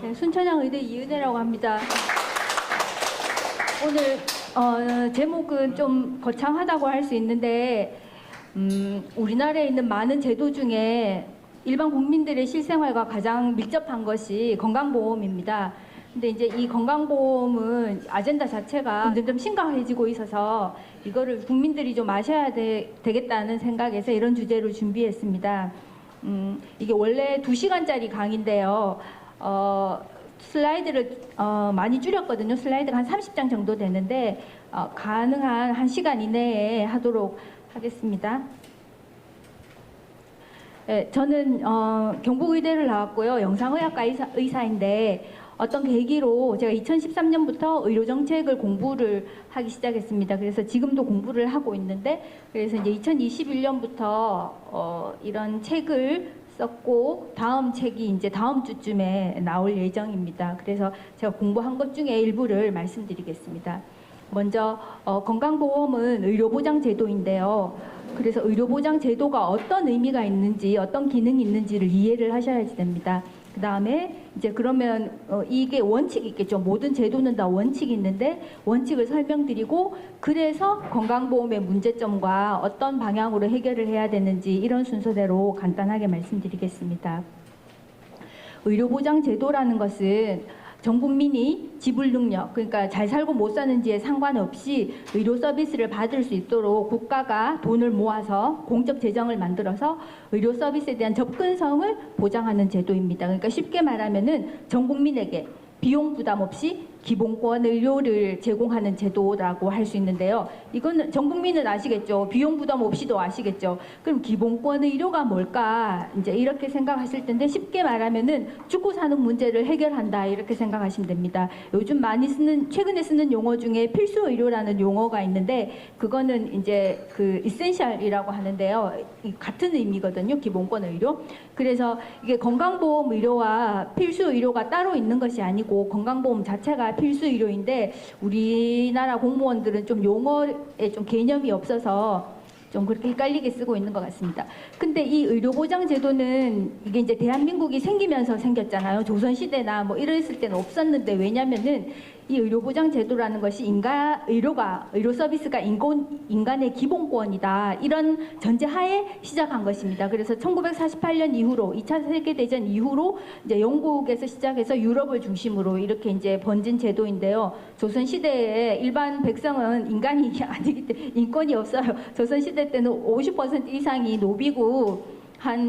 네, 순천향 의대 이은혜라고 합니다. 오늘 제목은 좀 거창하다고 할 수 있는데 우리나라에 있는 많은 제도 중에 일반 국민들의 실생활과 가장 밀접한 것이 건강보험입니다. 근데 이제 이 건강보험은 아젠다 자체가 점점 심각해지고 있어서 이거를 국민들이 좀 아셔야 되겠다는 생각에서 이런 주제로 준비했습니다. 이게 원래 2시간짜리 강의인데요. 슬라이드를 많이 줄였거든요. 슬라이드가 한 30장 정도 되는데 가능한 1시간 이내에 하도록 하겠습니다. 네, 저는 경북의대를 나왔고요. 영상의학과 의사인데 어떤 계기로 제가 2013년부터 의료정책을 공부를 하기 시작했습니다. 그래서 지금도 공부를 하고 있는데, 그래서 이제 2021년부터 이런 책을 썼고 다음 책이 이제 다음 주쯤에 나올 예정입니다. 그래서 제가 공부한 것 중에 일부를 말씀드리겠습니다. 먼저 건강보험은 의료보장제도인데요. 그래서 의료보장제도가 어떤 의미가 있는지, 어떤 기능이 있는지를 이해를 하셔야 됩니다. 그 다음에 이제 그러면 이게 원칙이 있겠죠. 모든 제도는 다 원칙이 있는데 원칙을 설명드리고, 그래서 건강보험의 문제점과 어떤 방향으로 해결을 해야 되는지 이런 순서대로 간단하게 말씀드리겠습니다. 의료보장제도라는 것은 전 국민이 지불 능력, 그러니까 잘 살고 못 사는지에 상관없이 의료 서비스를 받을 수 있도록 국가가 돈을 모아서 공적 재정을 만들어서 의료 서비스에 대한 접근성을 보장하는 제도입니다. 그러니까 쉽게 말하면은 전 국민에게 비용 부담 없이 기본권 의료를 제공하는 제도라고 할 수 있는데요. 이거는 전 국민은 아시겠죠. 비용 부담 없이도 아시겠죠. 그럼 기본권 의료가 뭘까? 이제 이렇게 생각하실 텐데, 쉽게 말하면은 죽고 사는 문제를 해결한다 이렇게 생각하시면 됩니다. 요즘 많이 쓰는, 최근에 쓰는 용어 중에 필수 의료라는 용어가 있는데, 그거는 이제 그 이센셜이라고 하는데요. 같은 의미거든요. 기본권 의료. 그래서 이게 건강보험 의료와 필수 의료가 따로 있는 것이 아니고 건강보험 자체가 필수 의료인데, 우리나라 공무원들은 좀 용어에 좀 개념이 없어서 좀 그렇게 헷갈리게 쓰고 있는 것 같습니다. 근데 이 의료보장제도는 이게 이제 대한민국이 생기면서 생겼잖아요. 조선시대나 뭐 이랬을 때는 없었는데, 왜냐면은 이 의료보장제도라는 것이 의료 서비스가 인간의 기본권이다, 이런 전제하에 시작한 것입니다. 그래서 1948년 이후로 2차 세계대전 이후로 이제 영국에서 시작해서 유럽을 중심으로 이렇게 이제 번진 제도인데요. 조선시대에 일반 백성은 인간이 아니기 때문에 인권이 없어요. 조선시대 때는 50% 이상이 노비고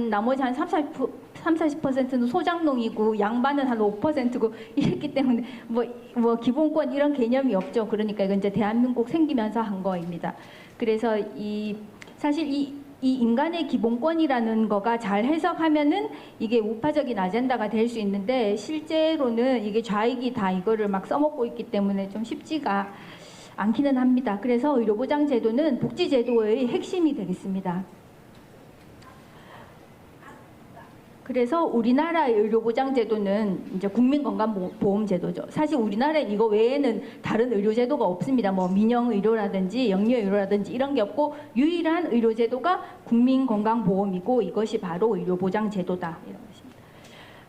나머지 한 30-40%는 소장농이고 양반은 한 5%고 이랬기 때문에 뭐 기본권 이런 개념이 없죠. 그러니까 이건 이제 대한민국 생기면서 한 거입니다. 그래서 사실 이 인간의 기본권이라는 거가 잘 해석하면은 이게 우파적인 아젠다가 될 수 있는데, 실제로는 이게 좌익이 다 이거를 막 써먹고 있기 때문에 좀 쉽지가 않기는 합니다. 그래서 의료보장제도는 복지제도의 핵심이 되겠습니다. 그래서 우리나라의 의료보장제도는 이제 국민건강보험제도죠. 사실 우리나라에 이거 외에는 다른 의료제도가 없습니다. 뭐 민영의료라든지 영유의료라든지 이런 게 없고, 유일한 의료제도가 국민건강보험이고 이것이 바로 의료보장제도다, 이런 것입니다.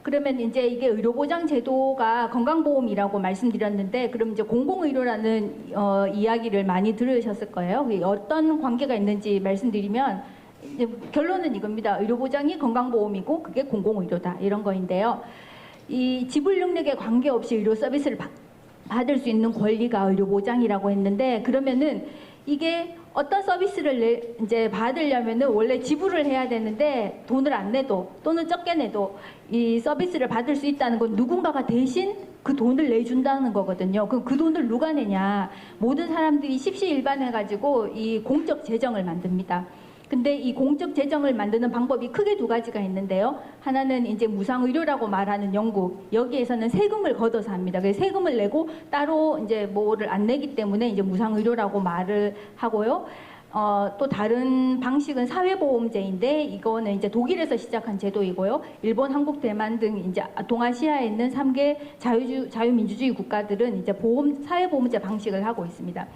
그러면 이제 이게 의료보장제도가 건강보험이라고 말씀드렸는데, 그럼 이제 공공의료라는 이야기를 많이 들으셨을 거예요. 어떤 관계가 있는지 말씀드리면, 결론은 이겁니다. 의료보장이 건강보험이고 그게 공공의료다, 이런 거인데요. 이 지불 능력에 관계없이 의료 서비스를 받을 수 있는 권리가 의료보장이라고 했는데, 그러면은 이게 어떤 서비스를 이제 받으려면은 원래 지불을 해야 되는데, 돈을 안 내도 또는 적게 내도 이 서비스를 받을 수 있다는 건 누군가가 대신 그 돈을 내준다는 거거든요. 그럼 그 돈을 누가 내냐? 모든 사람들이 십시일반해가지고 이 공적 재정을 만듭니다. 근데 이 공적 재정을 만드는 방법이 크게 2가지가 있는데요. 하나는 이제 무상의료라고 말하는 영국, 여기에서는 세금을 걷어서 합니다. 그래서 세금을 내고 따로 이제 뭐를 안 내기 때문에 이제 무상의료라고 말을 하고요. 또 다른 방식은 사회보험제인데, 이거는 이제 독일에서 시작한 제도이고요. 일본, 한국, 대만 등 이제 동아시아에 있는 3개 자유민주주의 국가들은 이제 사회보험제 방식을 하고 있습니다.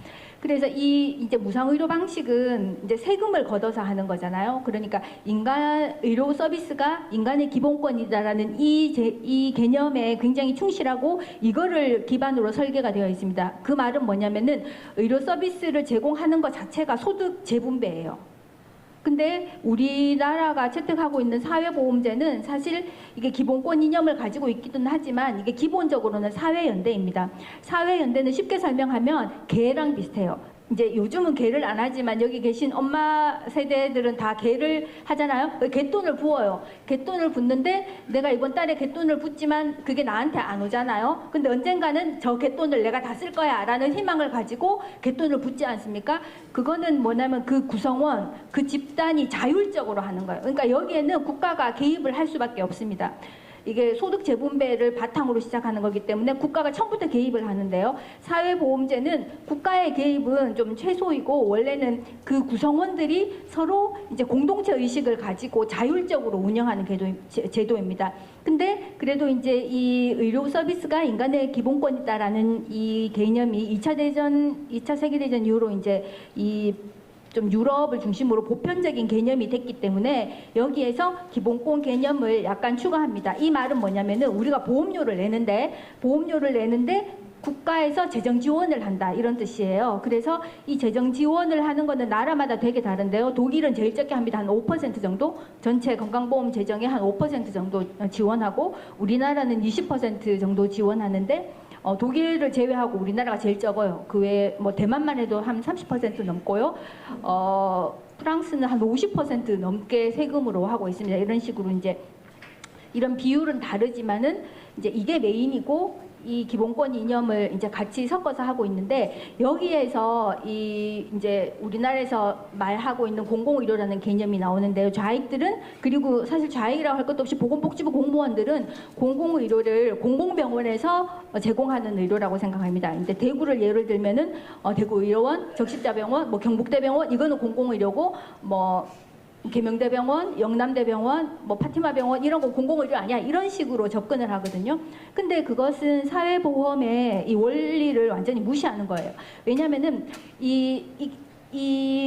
그래서 이 이제 무상의료 방식은 이제 세금을 걷어서 하는 거잖아요. 그러니까 인간 의료 서비스가 인간의 기본권이다라는 이 개념에 굉장히 충실하고 이거를 기반으로 설계가 되어 있습니다. 그 말은 뭐냐면은 의료 서비스를 제공하는 것 자체가 소득 재분배예요. 근데 우리나라가 채택하고 있는 사회보험제는 사실 이게 기본권 이념을 가지고 있기는 하지만 이게 기본적으로는 사회연대입니다. 사회연대는 쉽게 설명하면 개랑 비슷해요. 이제 요즘은 개를 안 하지만 여기 계신 엄마 세대들은 다 개를 하잖아요. 개돈을 부어요. 개돈을 붓는데 내가 이번 달에 개돈을 붓지만 그게 나한테 안 오잖아요. 근데 언젠가는 저 개돈을 내가 다 쓸 거야 라는 희망을 가지고 개돈을 붓지 않습니까? 그거는 뭐냐면 그 구성원, 그 집단이 자율적으로 하는 거예요. 그러니까 여기에는 국가가 개입을 할 수밖에 없습니다. 이게 소득 재분배를 바탕으로 시작하는 거기 때문에 국가가 처음부터 개입을 하는데요. 사회보험제는 국가의 개입은 좀 최소이고 원래는 그 구성원들이 서로 이제 공동체 의식을 가지고 자율적으로 운영하는 제도입니다. 근데 그래도 이제 이 의료 서비스가 인간의 기본권이다라는 이 개념이 2차 세계대전 이후로 이제 좀 유럽을 중심으로 보편적인 개념이 됐기 때문에 여기에서 기본권 개념을 약간 추가합니다. 이 말은 뭐냐면은 우리가 보험료를 내는데 국가에서 재정 지원을 한다 이런 뜻이에요. 그래서 이 재정 지원을 하는 거는 나라마다 되게 다른데요. 독일은 제일 적게 합니다. 한 5% 정도 전체 건강보험 재정의 한 5% 정도 지원하고 우리나라는 20% 정도 지원하는데 독일을 제외하고 우리나라가 제일 적어요. 그 외에 뭐 대만만 해도 한 30% 넘고요. 프랑스는 한 50% 넘게 세금으로 하고 있습니다. 이런 식으로 이제 이런 비율은 다르지만은 이제 이게 메인이고 이 기본권 이념을 이제 같이 섞어서 하고 있는데 여기에서 이제 우리나라에서 말하고 있는 공공의료라는 개념이 나오는데요. 좌익들은 그리고 사실 좌익이라고 할 것도 없이 보건복지부 공무원들은 공공의료를 공공병원에서 제공하는 의료라고 생각합니다. 이제 대구를 예를 들면은 대구의료원, 적십자병원, 뭐 경북대병원 이거는 공공의료고 뭐 계명대병원, 영남대병원, 뭐 파티마병원 이런 거 공공의료 아니야 이런 식으로 접근을 하거든요. 근데 그것은 사회보험의 이 원리를 완전히 무시하는 거예요. 왜냐하면은 이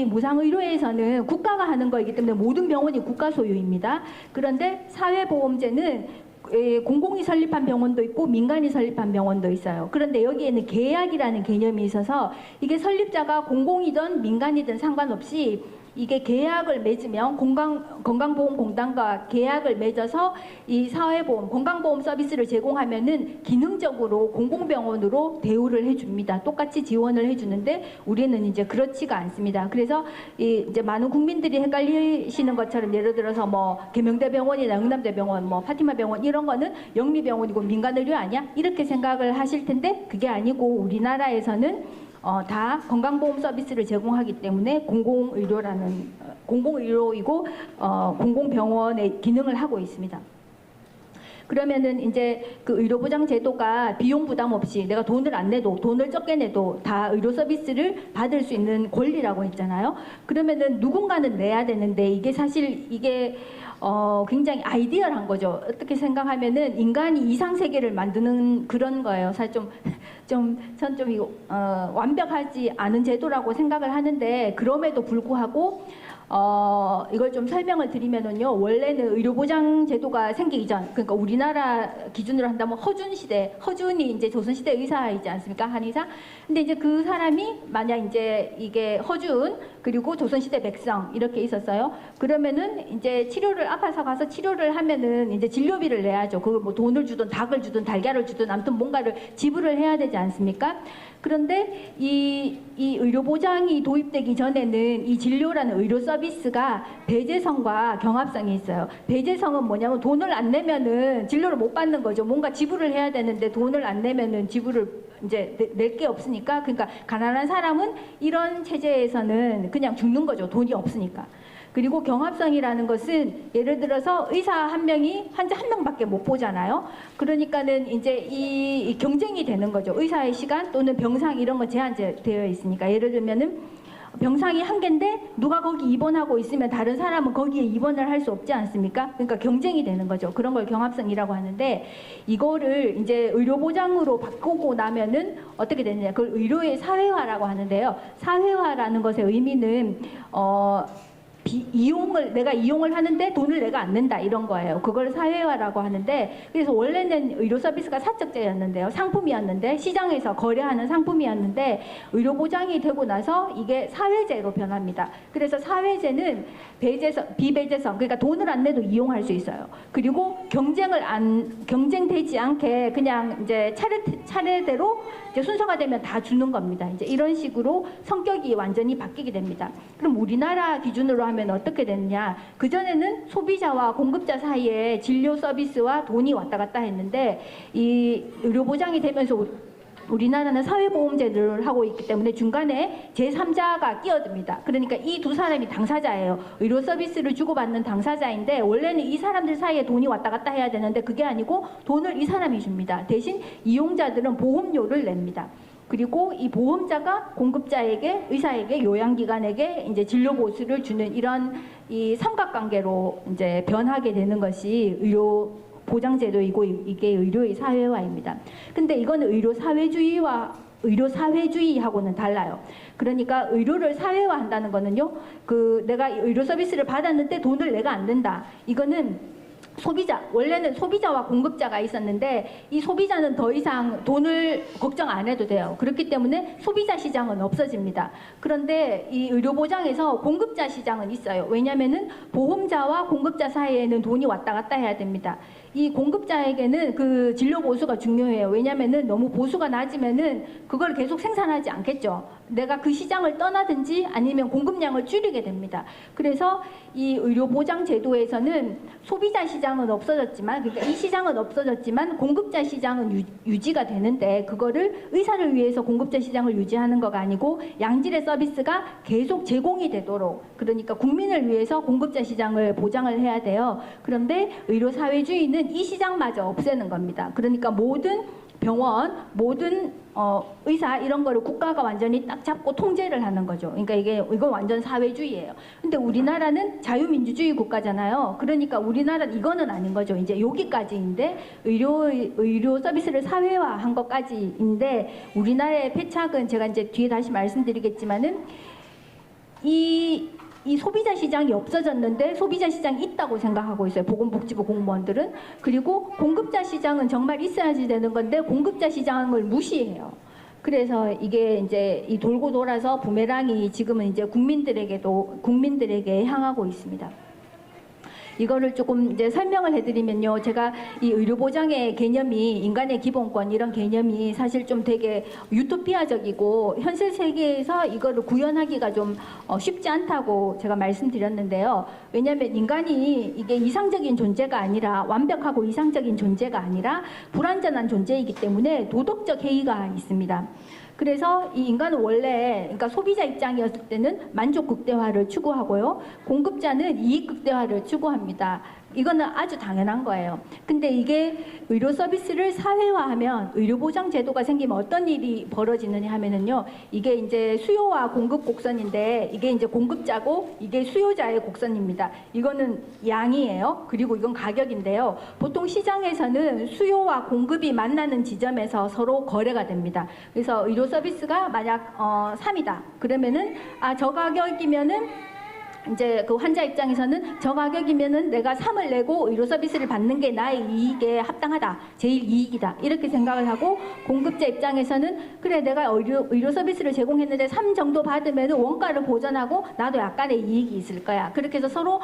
무상의료에서는 국가가 하는 거이기 때문에 모든 병원이 국가 소유입니다. 그런데 사회보험제는 공공이 설립한 병원도 있고 민간이 설립한 병원도 있어요. 그런데 여기에는 계약이라는 개념이 있어서 이게 설립자가 공공이든 민간이든 상관없이 이게 계약을 맺으면 건강보험공단과 계약을 맺어서 이 사회보험, 건강보험 서비스를 제공하면은 기능적으로 공공병원으로 대우를 해줍니다. 똑같이 지원을 해주는데 우리는 이제 그렇지가 않습니다. 그래서 이제 많은 국민들이 헷갈리시는 것처럼 예를 들어서 뭐 계명대병원이나 영남대병원, 뭐 파티마병원 이런 거는 영리병원이고 민간의료 아니야? 이렇게 생각을 하실 텐데 그게 아니고 우리나라에서는 다 건강보험 서비스를 제공하기 때문에 공공의료이고 공공병원의 기능을 하고 있습니다. 그러면은 이제 그 의료보장 제도가 비용 부담 없이 내가 돈을 안 내도 돈을 적게 내도 다 의료 서비스를 받을 수 있는 권리라고 했잖아요. 그러면은 누군가는 내야 되는데 이게 사실 굉장히 아이디얼한 거죠. 어떻게 생각하면은 인간이 이상 세계를 만드는 그런 거예요. 사실 전 이거 완벽하지 않은 제도라고 생각을 하는데 그럼에도 불구하고 이걸 좀 설명을 드리면은요. 원래는 의료보장 제도가 생기기 전, 그러니까 우리나라 기준으로 한다면 허준이 이제 조선시대 의사이지 않습니까? 한의사. 근데 이제 그 사람이 만약 이제 이게 허준 그리고 조선시대 백성 이렇게 있었어요. 그러면은 이제 아파서 가서 치료를 하면은 이제 진료비를 내야죠. 그걸 뭐 돈을 주든 닭을 주든 달걀을 주든 아무튼 뭔가를 지불을 해야 되지 않습니까? 그런데 이 의료보장이 도입되기 전에는 이 진료라는 의료 서비스가 배제성과 경합성이 있어요. 배제성은 뭐냐면 돈을 안 내면은 진료를 못 받는 거죠. 뭔가 지불을 해야 되는데 돈을 안 내면은 지불을 이제 낼 게 없으니까. 그러니까 가난한 사람은 이런 체제에서는 그냥 죽는 거죠. 돈이 없으니까. 그리고 경합성이라는 것은 예를 들어서 의사 한 명이 환자 한 명밖에 못 보잖아요. 그러니까는 이제 이 경쟁이 되는 거죠. 의사의 시간 또는 병상 이런 거 제한되어 있으니까. 예를 들면은 병상이 한 개인데 누가 거기 입원하고 있으면 다른 사람은 거기에 입원을 할 수 없지 않습니까? 그러니까 경쟁이 되는 거죠. 그런 걸 경합성이라고 하는데, 이거를 이제 의료보장으로 바꾸고 나면은 어떻게 되느냐, 그걸 의료의 사회화라고 하는데요. 사회화라는 것의 의미는 내가 이용을 하는데 돈을 내가 안 낸다, 이런 거예요. 그걸 사회화라고 하는데, 그래서 원래는 의료 서비스가 사적제였는데요. 상품이었는데, 시장에서 거래하는 상품이었는데, 의료 보장이 되고 나서 이게 사회제로 변합니다. 그래서 사회제는 비배제성, 그러니까 돈을 안 내도 이용할 수 있어요. 그리고 경쟁되지 않게 그냥 이제 차례대로 이제 순서가 되면 다 주는 겁니다. 이제 이런 식으로 성격이 완전히 바뀌게 됩니다. 그럼 우리나라 기준으로 하면 어떻게 되느냐? 그전에는 소비자와 공급자 사이에 진료 서비스와 돈이 왔다 갔다 했는데, 이 의료 보장이 되면서 우리나라는 사회보험제를 하고 있기 때문에 중간에 제3자가 끼어듭니다. 그러니까 이 두 사람이 당사자예요. 의료 서비스를 주고받는 당사자인데, 원래는 이 사람들 사이에 돈이 왔다 갔다 해야 되는데 그게 아니고 돈을 이 사람이 줍니다. 대신 이용자들은 보험료를 냅니다. 그리고 이 보험자가 공급자에게, 의사에게, 요양기관에게 이제 진료 보수를 주는 이런 이 삼각관계로 이제 변하게 되는 것이 의료 보장제도이고, 이게 의료의 사회화입니다. 근데 이거는 의료 사회주의하고는 달라요. 그러니까 의료를 사회화한다는 거는요, 내가 의료 서비스를 받았는데 돈을 내가 안 낸다. 이거는 원래는 소비자와 공급자가 있었는데, 이 소비자는 더 이상 돈을 걱정 안 해도 돼요. 그렇기 때문에 소비자 시장은 없어집니다. 그런데 이 의료보장에서 공급자 시장은 있어요. 왜냐면은 보험자와 공급자 사이에는 돈이 왔다 갔다 해야 됩니다. 이 공급자에게는 그 진료 보수가 중요해요. 왜냐면은 너무 보수가 낮으면은 그걸 계속 생산하지 않겠죠. 내가 그 시장을 떠나든지 아니면 공급량을 줄이게 됩니다. 그래서 이 의료보장 제도에서는 소비자 시장은 없어졌지만, 그러니까 이 시장은 없어졌지만 공급자 시장은 유지가 되는데, 그거를 의사를 위해서 공급자 시장을 유지하는 거가 아니고 양질의 서비스가 계속 제공이 되도록, 그러니까 국민을 위해서 공급자 시장을 보장을 해야 돼요. 그런데 의료사회주의는 이 시장마저 없애는 겁니다. 그러니까 모든 병원, 모든 의사 이런 거를 국가가 완전히 딱 잡고 통제를 하는 거죠. 그러니까 이건 완전 사회주의예요. 근데 우리나라는 자유민주주의 국가잖아요. 그러니까 우리나라는 이거는 아닌 거죠. 이제 여기까지인데, 의료 서비스를 사회화한 것까지인데, 우리나라의 패착은 제가 이제 뒤에 다시 말씀드리겠지만은, 이 소비자 시장이 없어졌는데 소비자 시장이 있다고 생각하고 있어요. 보건복지부 공무원들은. 그리고 공급자 시장은 정말 있어야지 되는 건데 공급자 시장을 무시해요. 그래서 이게 이제 이 돌고 돌아서 부메랑이 지금은 이제 국민들에게 향하고 있습니다. 이거를 조금 이제 설명을 해드리면요, 제가 이 의료보장의 개념이, 인간의 기본권 이런 개념이 사실 좀 되게 유토피아적이고 현실 세계에서 이거를 구현하기가 좀 쉽지 않다고 제가 말씀드렸는데요. 왜냐하면 인간이 이게 이상적인 존재가 아니라, 완벽하고 이상적인 존재가 아니라 불완전한 존재이기 때문에 도덕적 해이가 있습니다. 그래서 이 인간은 원래, 그러니까 소비자 입장이었을 때는 만족 극대화를 추구하고요, 공급자는 이익 극대화를 추구합니다. 이거는 아주 당연한 거예요. 근데 이게 의료 서비스를 사회화하면, 의료보장 제도가 생기면 어떤 일이 벌어지느냐 하면은요, 이게 이제 수요와 공급 곡선인데, 이게 이제 공급자고 이게 수요자의 곡선입니다. 이거는 양이에요. 그리고 이건 가격인데요. 보통 시장에서는 수요와 공급이 만나는 지점에서 서로 거래가 됩니다. 그래서 의료 서비스가 만약 3이다. 그러면은 저 가격이면은 이제 그 환자 입장에서는 저 가격이면은 내가 3을 내고 의료 서비스를 받는 게 나의 이익에 합당하다, 제일 이익이다, 이렇게 생각을 하고, 공급자 입장에서는 그래, 내가 의료 서비스를 제공했는데 3 정도 받으면은 원가를 보전하고 나도 약간의 이익이 있을 거야. 그렇게 해서 서로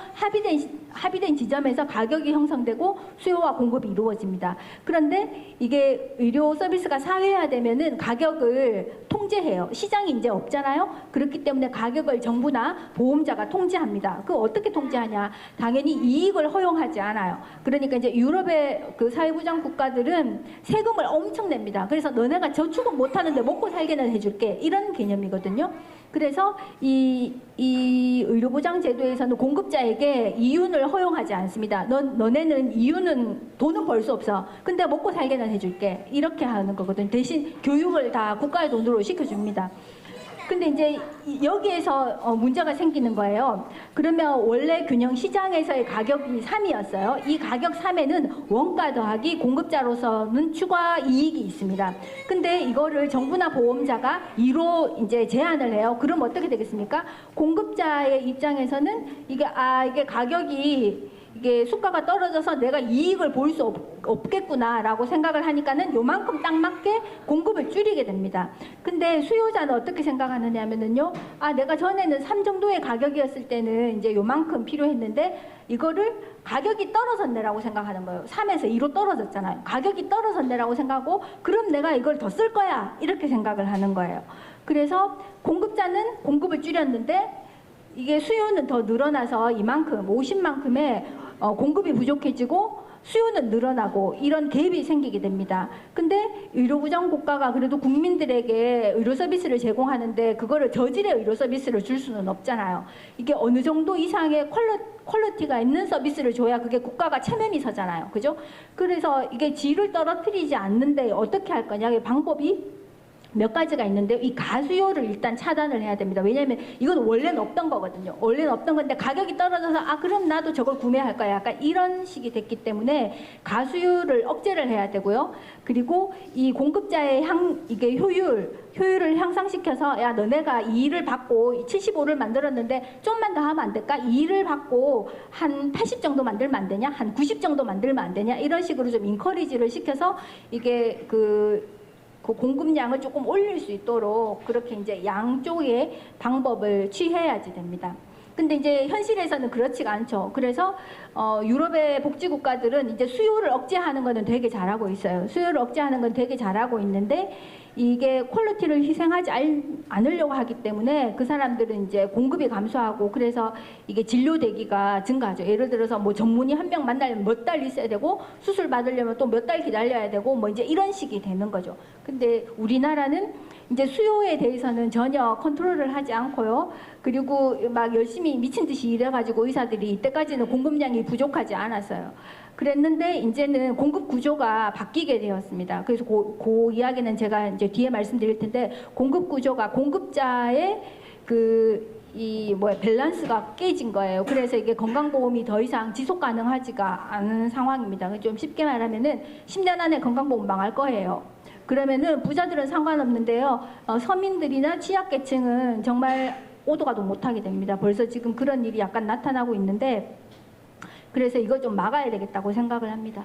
합의된 지점에서 가격이 형성되고 수요와 공급이 이루어집니다. 그런데 이게 의료 서비스가 사회화되면은 가격을 통제해요. 시장이 이제 없잖아요. 그렇기 때문에 가격을 정부나 보험자가 통제합니다. 그 어떻게 통제하냐? 당연히 이익을 허용하지 않아요. 그러니까 이제 유럽의 그 사회부장 국가들은 세금을 엄청 냅니다. 그래서 너네가 저축은 못하는데 먹고 살게는 해줄게, 이런 개념이거든요. 그래서 이 의료보장 제도에서는 공급자에게 이윤을 허용하지 않습니다. 너네는 이윤은, 돈은 벌 수 없어. 근데 먹고 살게는 해줄게, 이렇게 하는 거거든요. 대신 교육을 다 국가의 돈으로 시켜줍니다. 근데 이제 여기에서 문제가 생기는 거예요. 그러면 원래 균형 시장에서의 가격이 3이었어요. 이 가격 3에는 원가 더하기 공급자로서는 추가 이익이 있습니다. 근데 이거를 정부나 보험자가 2로 이제 제한을 해요. 그럼 어떻게 되겠습니까? 공급자의 입장에서는 이게 가격이 이게 수가가 떨어져서 내가 이익을 볼 수 없겠구나라고 생각을 하니까는 요만큼 딱 맞게 공급을 줄이게 됩니다. 근데 수요자는 어떻게 생각하느냐면요, 내가 전에는 3 정도의 가격이었을 때는 이제 요만큼 필요했는데 이거를 가격이 떨어졌네라고 생각하는 거예요. 3에서 2로 떨어졌잖아요. 가격이 떨어졌네라고 생각하고 그럼 내가 이걸 더 쓸 거야 이렇게 생각을 하는 거예요. 그래서 공급자는 공급을 줄였는데 이게 수요는 더 늘어나서 이만큼 50만큼의 공급이 부족해지고 수요는 늘어나고 이런 갭이 생기게 됩니다. 근데 의료보장 국가가 그래도 국민들에게 의료 서비스를 제공하는데 그거를 저질의 의료 서비스를 줄 수는 없잖아요. 이게 어느 정도 이상의 퀄리티가 있는 서비스를 줘야 그게 국가가 체면이 서잖아요. 그죠? 그래서 이게 질을 떨어뜨리지 않는데 어떻게 할 거냐? 방법이 몇 가지가 있는데 이 가수요를 일단 차단을 해야 됩니다. 왜냐하면 이건 원래는 없던 거거든요. 원래는 없던 건데 가격이 떨어져서 그럼 나도 저걸 구매할 거야. 약간 이런 식이 됐기 때문에 가수요를 억제를 해야 되고요. 그리고 이 공급자의 이게 효율을 향상시켜서 야 너네가 이 일을 받고 75를 만들었는데 좀만 더 하면 안 될까? 이 일을 받고 한 80 정도 만들면 안 되냐? 한 90 정도 만들면 안 되냐? 이런 식으로 좀 인커리지를 시켜서 이게 그 공급량을 조금 올릴 수 있도록 그렇게 이제 양쪽의 방법을 취해야지 됩니다. 근데 이제 현실에서는 그렇지가 않죠. 그래서 유럽의 복지국가들은 이제 수요를 억제하는 거는 되게 잘하고 있어요. 수요를 억제하는 건 되게 잘하고 있는데 이게 퀄리티를 희생하지 않으려고 하기 때문에 그 사람들은 이제 공급이 감소하고 그래서 이게 진료 대기가 증가하죠. 예를 들어서 뭐 전문의 한 명 만나려면 몇 달 있어야 되고 수술 받으려면 또 몇 달 기다려야 되고 뭐 이제 이런 식이 되는 거죠. 근데 우리나라는 이제 수요에 대해서는 전혀 컨트롤을 하지 않고요. 그리고 막 열심히 미친 듯이 일해가지고 의사들이 이때까지는 공급량이 부족하지 않았어요. 그랬는데 이제는 공급 구조가 바뀌게 되었습니다. 그래서 그 이야기는 제가 이제 뒤에 말씀드릴 텐데 공급 구조가 공급자의 밸런스가 깨진 거예요. 그래서 이게 건강보험이 더 이상 지속 가능하지가 않은 상황입니다. 좀 쉽게 말하면은 10년 안에 건강보험 망할 거예요. 그러면은 부자들은 상관없는데요. 서민들이나 취약계층은 정말 오도 가도 못하게 됩니다. 벌써 지금 그런 일이 약간 나타나고 있는데 그래서 이거 좀 막아야 되겠다고 생각을 합니다.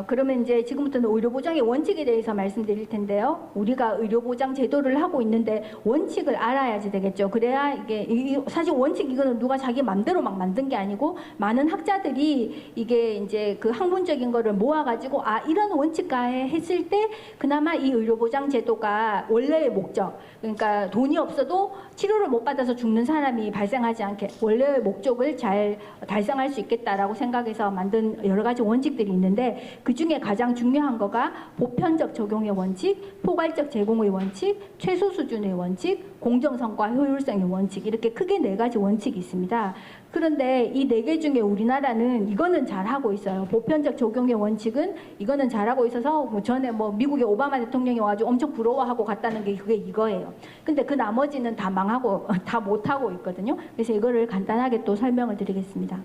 그러면 이제 지금부터는 의료보장의 원칙에 대해서 말씀드릴 텐데요. 우리가 의료보장 제도를 하고 있는데 원칙을 알아야지 되겠죠. 그래야 이게 사실 원칙 이거는 누가 자기 맘대로 막 만든 게 아니고 많은 학자들이 이게 이제 그 학문적인 거를 모아가지고 이런 원칙가에 했을 때 그나마 이 의료보장 제도가 원래의 목적, 그러니까 돈이 없어도 치료를 못 받아서 죽는 사람이 발생하지 않게 원래의 목적을 잘 달성할 수 있겠다라고 생각해서 만든 여러 가지 원칙들이 있는데 그 중에 가장 중요한 거가 보편적 적용의 원칙, 포괄적 제공의 원칙, 최소 수준의 원칙, 공정성과 효율성의 원칙 이렇게 크게 4가지 원칙이 있습니다. 그런데 이 4개 중에 우리나라는 이거는 잘하고 있어요. 보편적 적용의 원칙은 이거는 잘하고 있어서 전에 미국의 오바마 대통령이 와가지고 엄청 부러워하고 갔다는 게 그게 이거예요. 근데 그 나머지는 다 망하고 다 못하고 있거든요. 그래서 이거를 간단하게 또 설명을 드리겠습니다.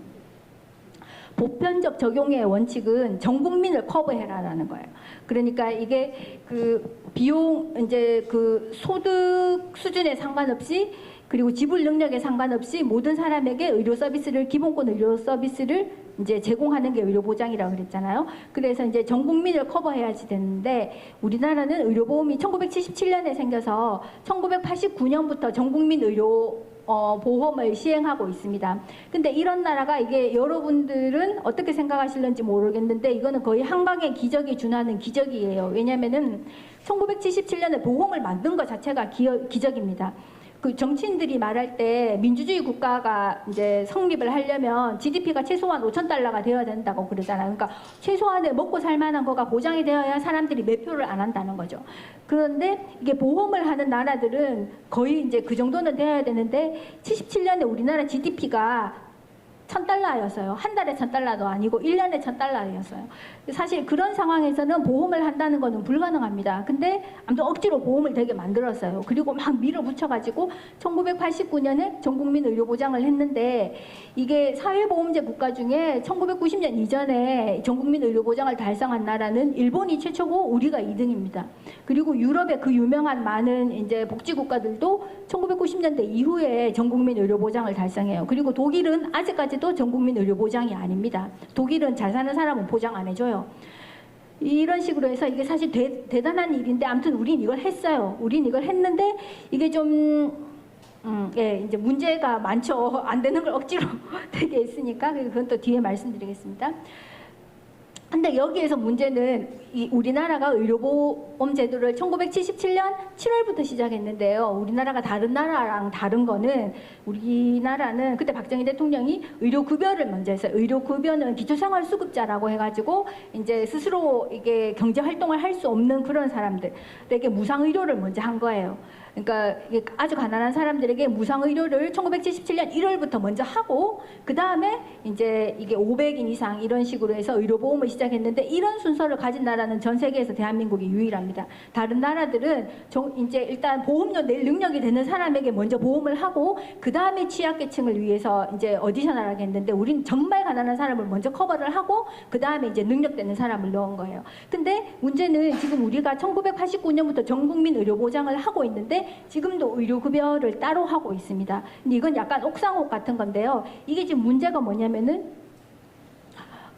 보편적 적용의 원칙은 전 국민을 커버해라라는 거예요. 그러니까 이게 그 비용 이제 그 소득 수준에 상관없이 그리고 지불 능력에 상관없이 모든 사람에게 의료 서비스를 기본권 의료 서비스를 이제 제공하는 게 의료 보장이라고 그랬잖아요. 그래서 이제 전 국민을 커버해야지 되는데 우리나라는 의료보험이 1977년에 생겨서 1989년부터 전 국민 의료 보험을 시행하고 있습니다. 근데 이런 나라가 이게 여러분들은 어떻게 생각하실는지 모르겠는데 이거는 거의 한강의 기적에 준하는 기적이에요. 왜냐면은 1977년에 보험을 만든 것 자체가 기적입니다. 그 정치인들이 말할 때 민주주의 국가가 이제 성립을 하려면 GDP가 최소한 5,000달러가 되어야 된다고 그러잖아요. 그러니까 최소한의 먹고 살 만한 거가 보장이 되어야 사람들이 매표를 안 한다는 거죠. 그런데 이게 보험을 하는 나라들은 거의 이제 그 정도는 되어야 되는데 77년에 우리나라 GDP가 $1,000였어요. 한 달에 $1,000도 아니고 1년에 $1,000였어요. 사실 그런 상황에서는 보험을 한다는 것은 불가능합니다. 근데 아무튼 억지로 보험을 되게 만들었어요. 그리고 막 밀어붙여가지고 1989년에 전국민 의료보장을 했는데 이게 사회보험제 국가 중에 1990년 이전에 전국민 의료보장을 달성한 나라는 일본이 최초고 우리가 2등입니다. 그리고 유럽의 그 유명한 많은 이제 복지국가들도 1990년대 이후에 전국민 의료보장을 달성해요. 그리고 독일은 아직까지도 전국민 의료보장이 아닙니다. 독일은 잘 사는 사람은 보장 안 해줘요. 이런 식으로 해서 이게 사실 대단한 일인데 아무튼 우린 이걸 했어요. 우린 이걸 했는데 이게 좀 예, 이제 문제가 많죠. 안 되는 걸 억지로 되게 했으니까 그건 또 뒤에 말씀드리겠습니다. 근데 여기에서 문제는 우리나라가 의료보험 제도를 1977년 7월부터 시작했는데요. 우리나라가 다른 나라랑 다른 거는 우리나라는 그때 박정희 대통령이 의료급여를 먼저 했어요. 의료급여는 기초생활수급자라고 해가지고 이제 스스로 이게 경제활동을 할 수 없는 그런 사람들에게 무상의료를 먼저 한 거예요. 그러니까 아주 가난한 사람들에게 무상의료를 1977년 1월부터 먼저 하고 그 다음에 이제 이게 500인 이상 이런 식으로 해서 의료보험을 시작했는데 이런 순서를 가진 나라는 전 세계에서 대한민국이 유일합니다. 다른 나라들은 이제 일단 보험료 낼 능력이 되는 사람에게 먼저 보험을 하고 그 다음에 취약계층을 위해서 이제 어디셔널 하게 했는데 우린 정말 가난한 사람을 먼저 커버를 하고 그 다음에 이제 능력되는 사람을 넣은 거예요. 근데 문제는 지금 우리가 1989년부터 전국민 의료보장을 하고 있는데 지금도 의료급여를 따로 하고 있습니다. 근데 이건 약간 옥상옥 같은 건데요. 이게 지금 문제가 뭐냐면은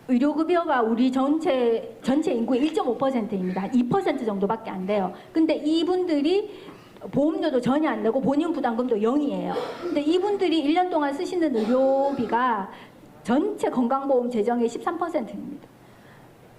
의료급여가 우리 전체 인구의 1.5%입니다. 2% 정도밖에 안 돼요. 근데 이분들이 보험료도 전혀 안 내고 본인 부담금도 0이에요. 근데 이분들이 1년 동안 쓰시는 의료비가 전체 건강보험 재정의 13%입니다.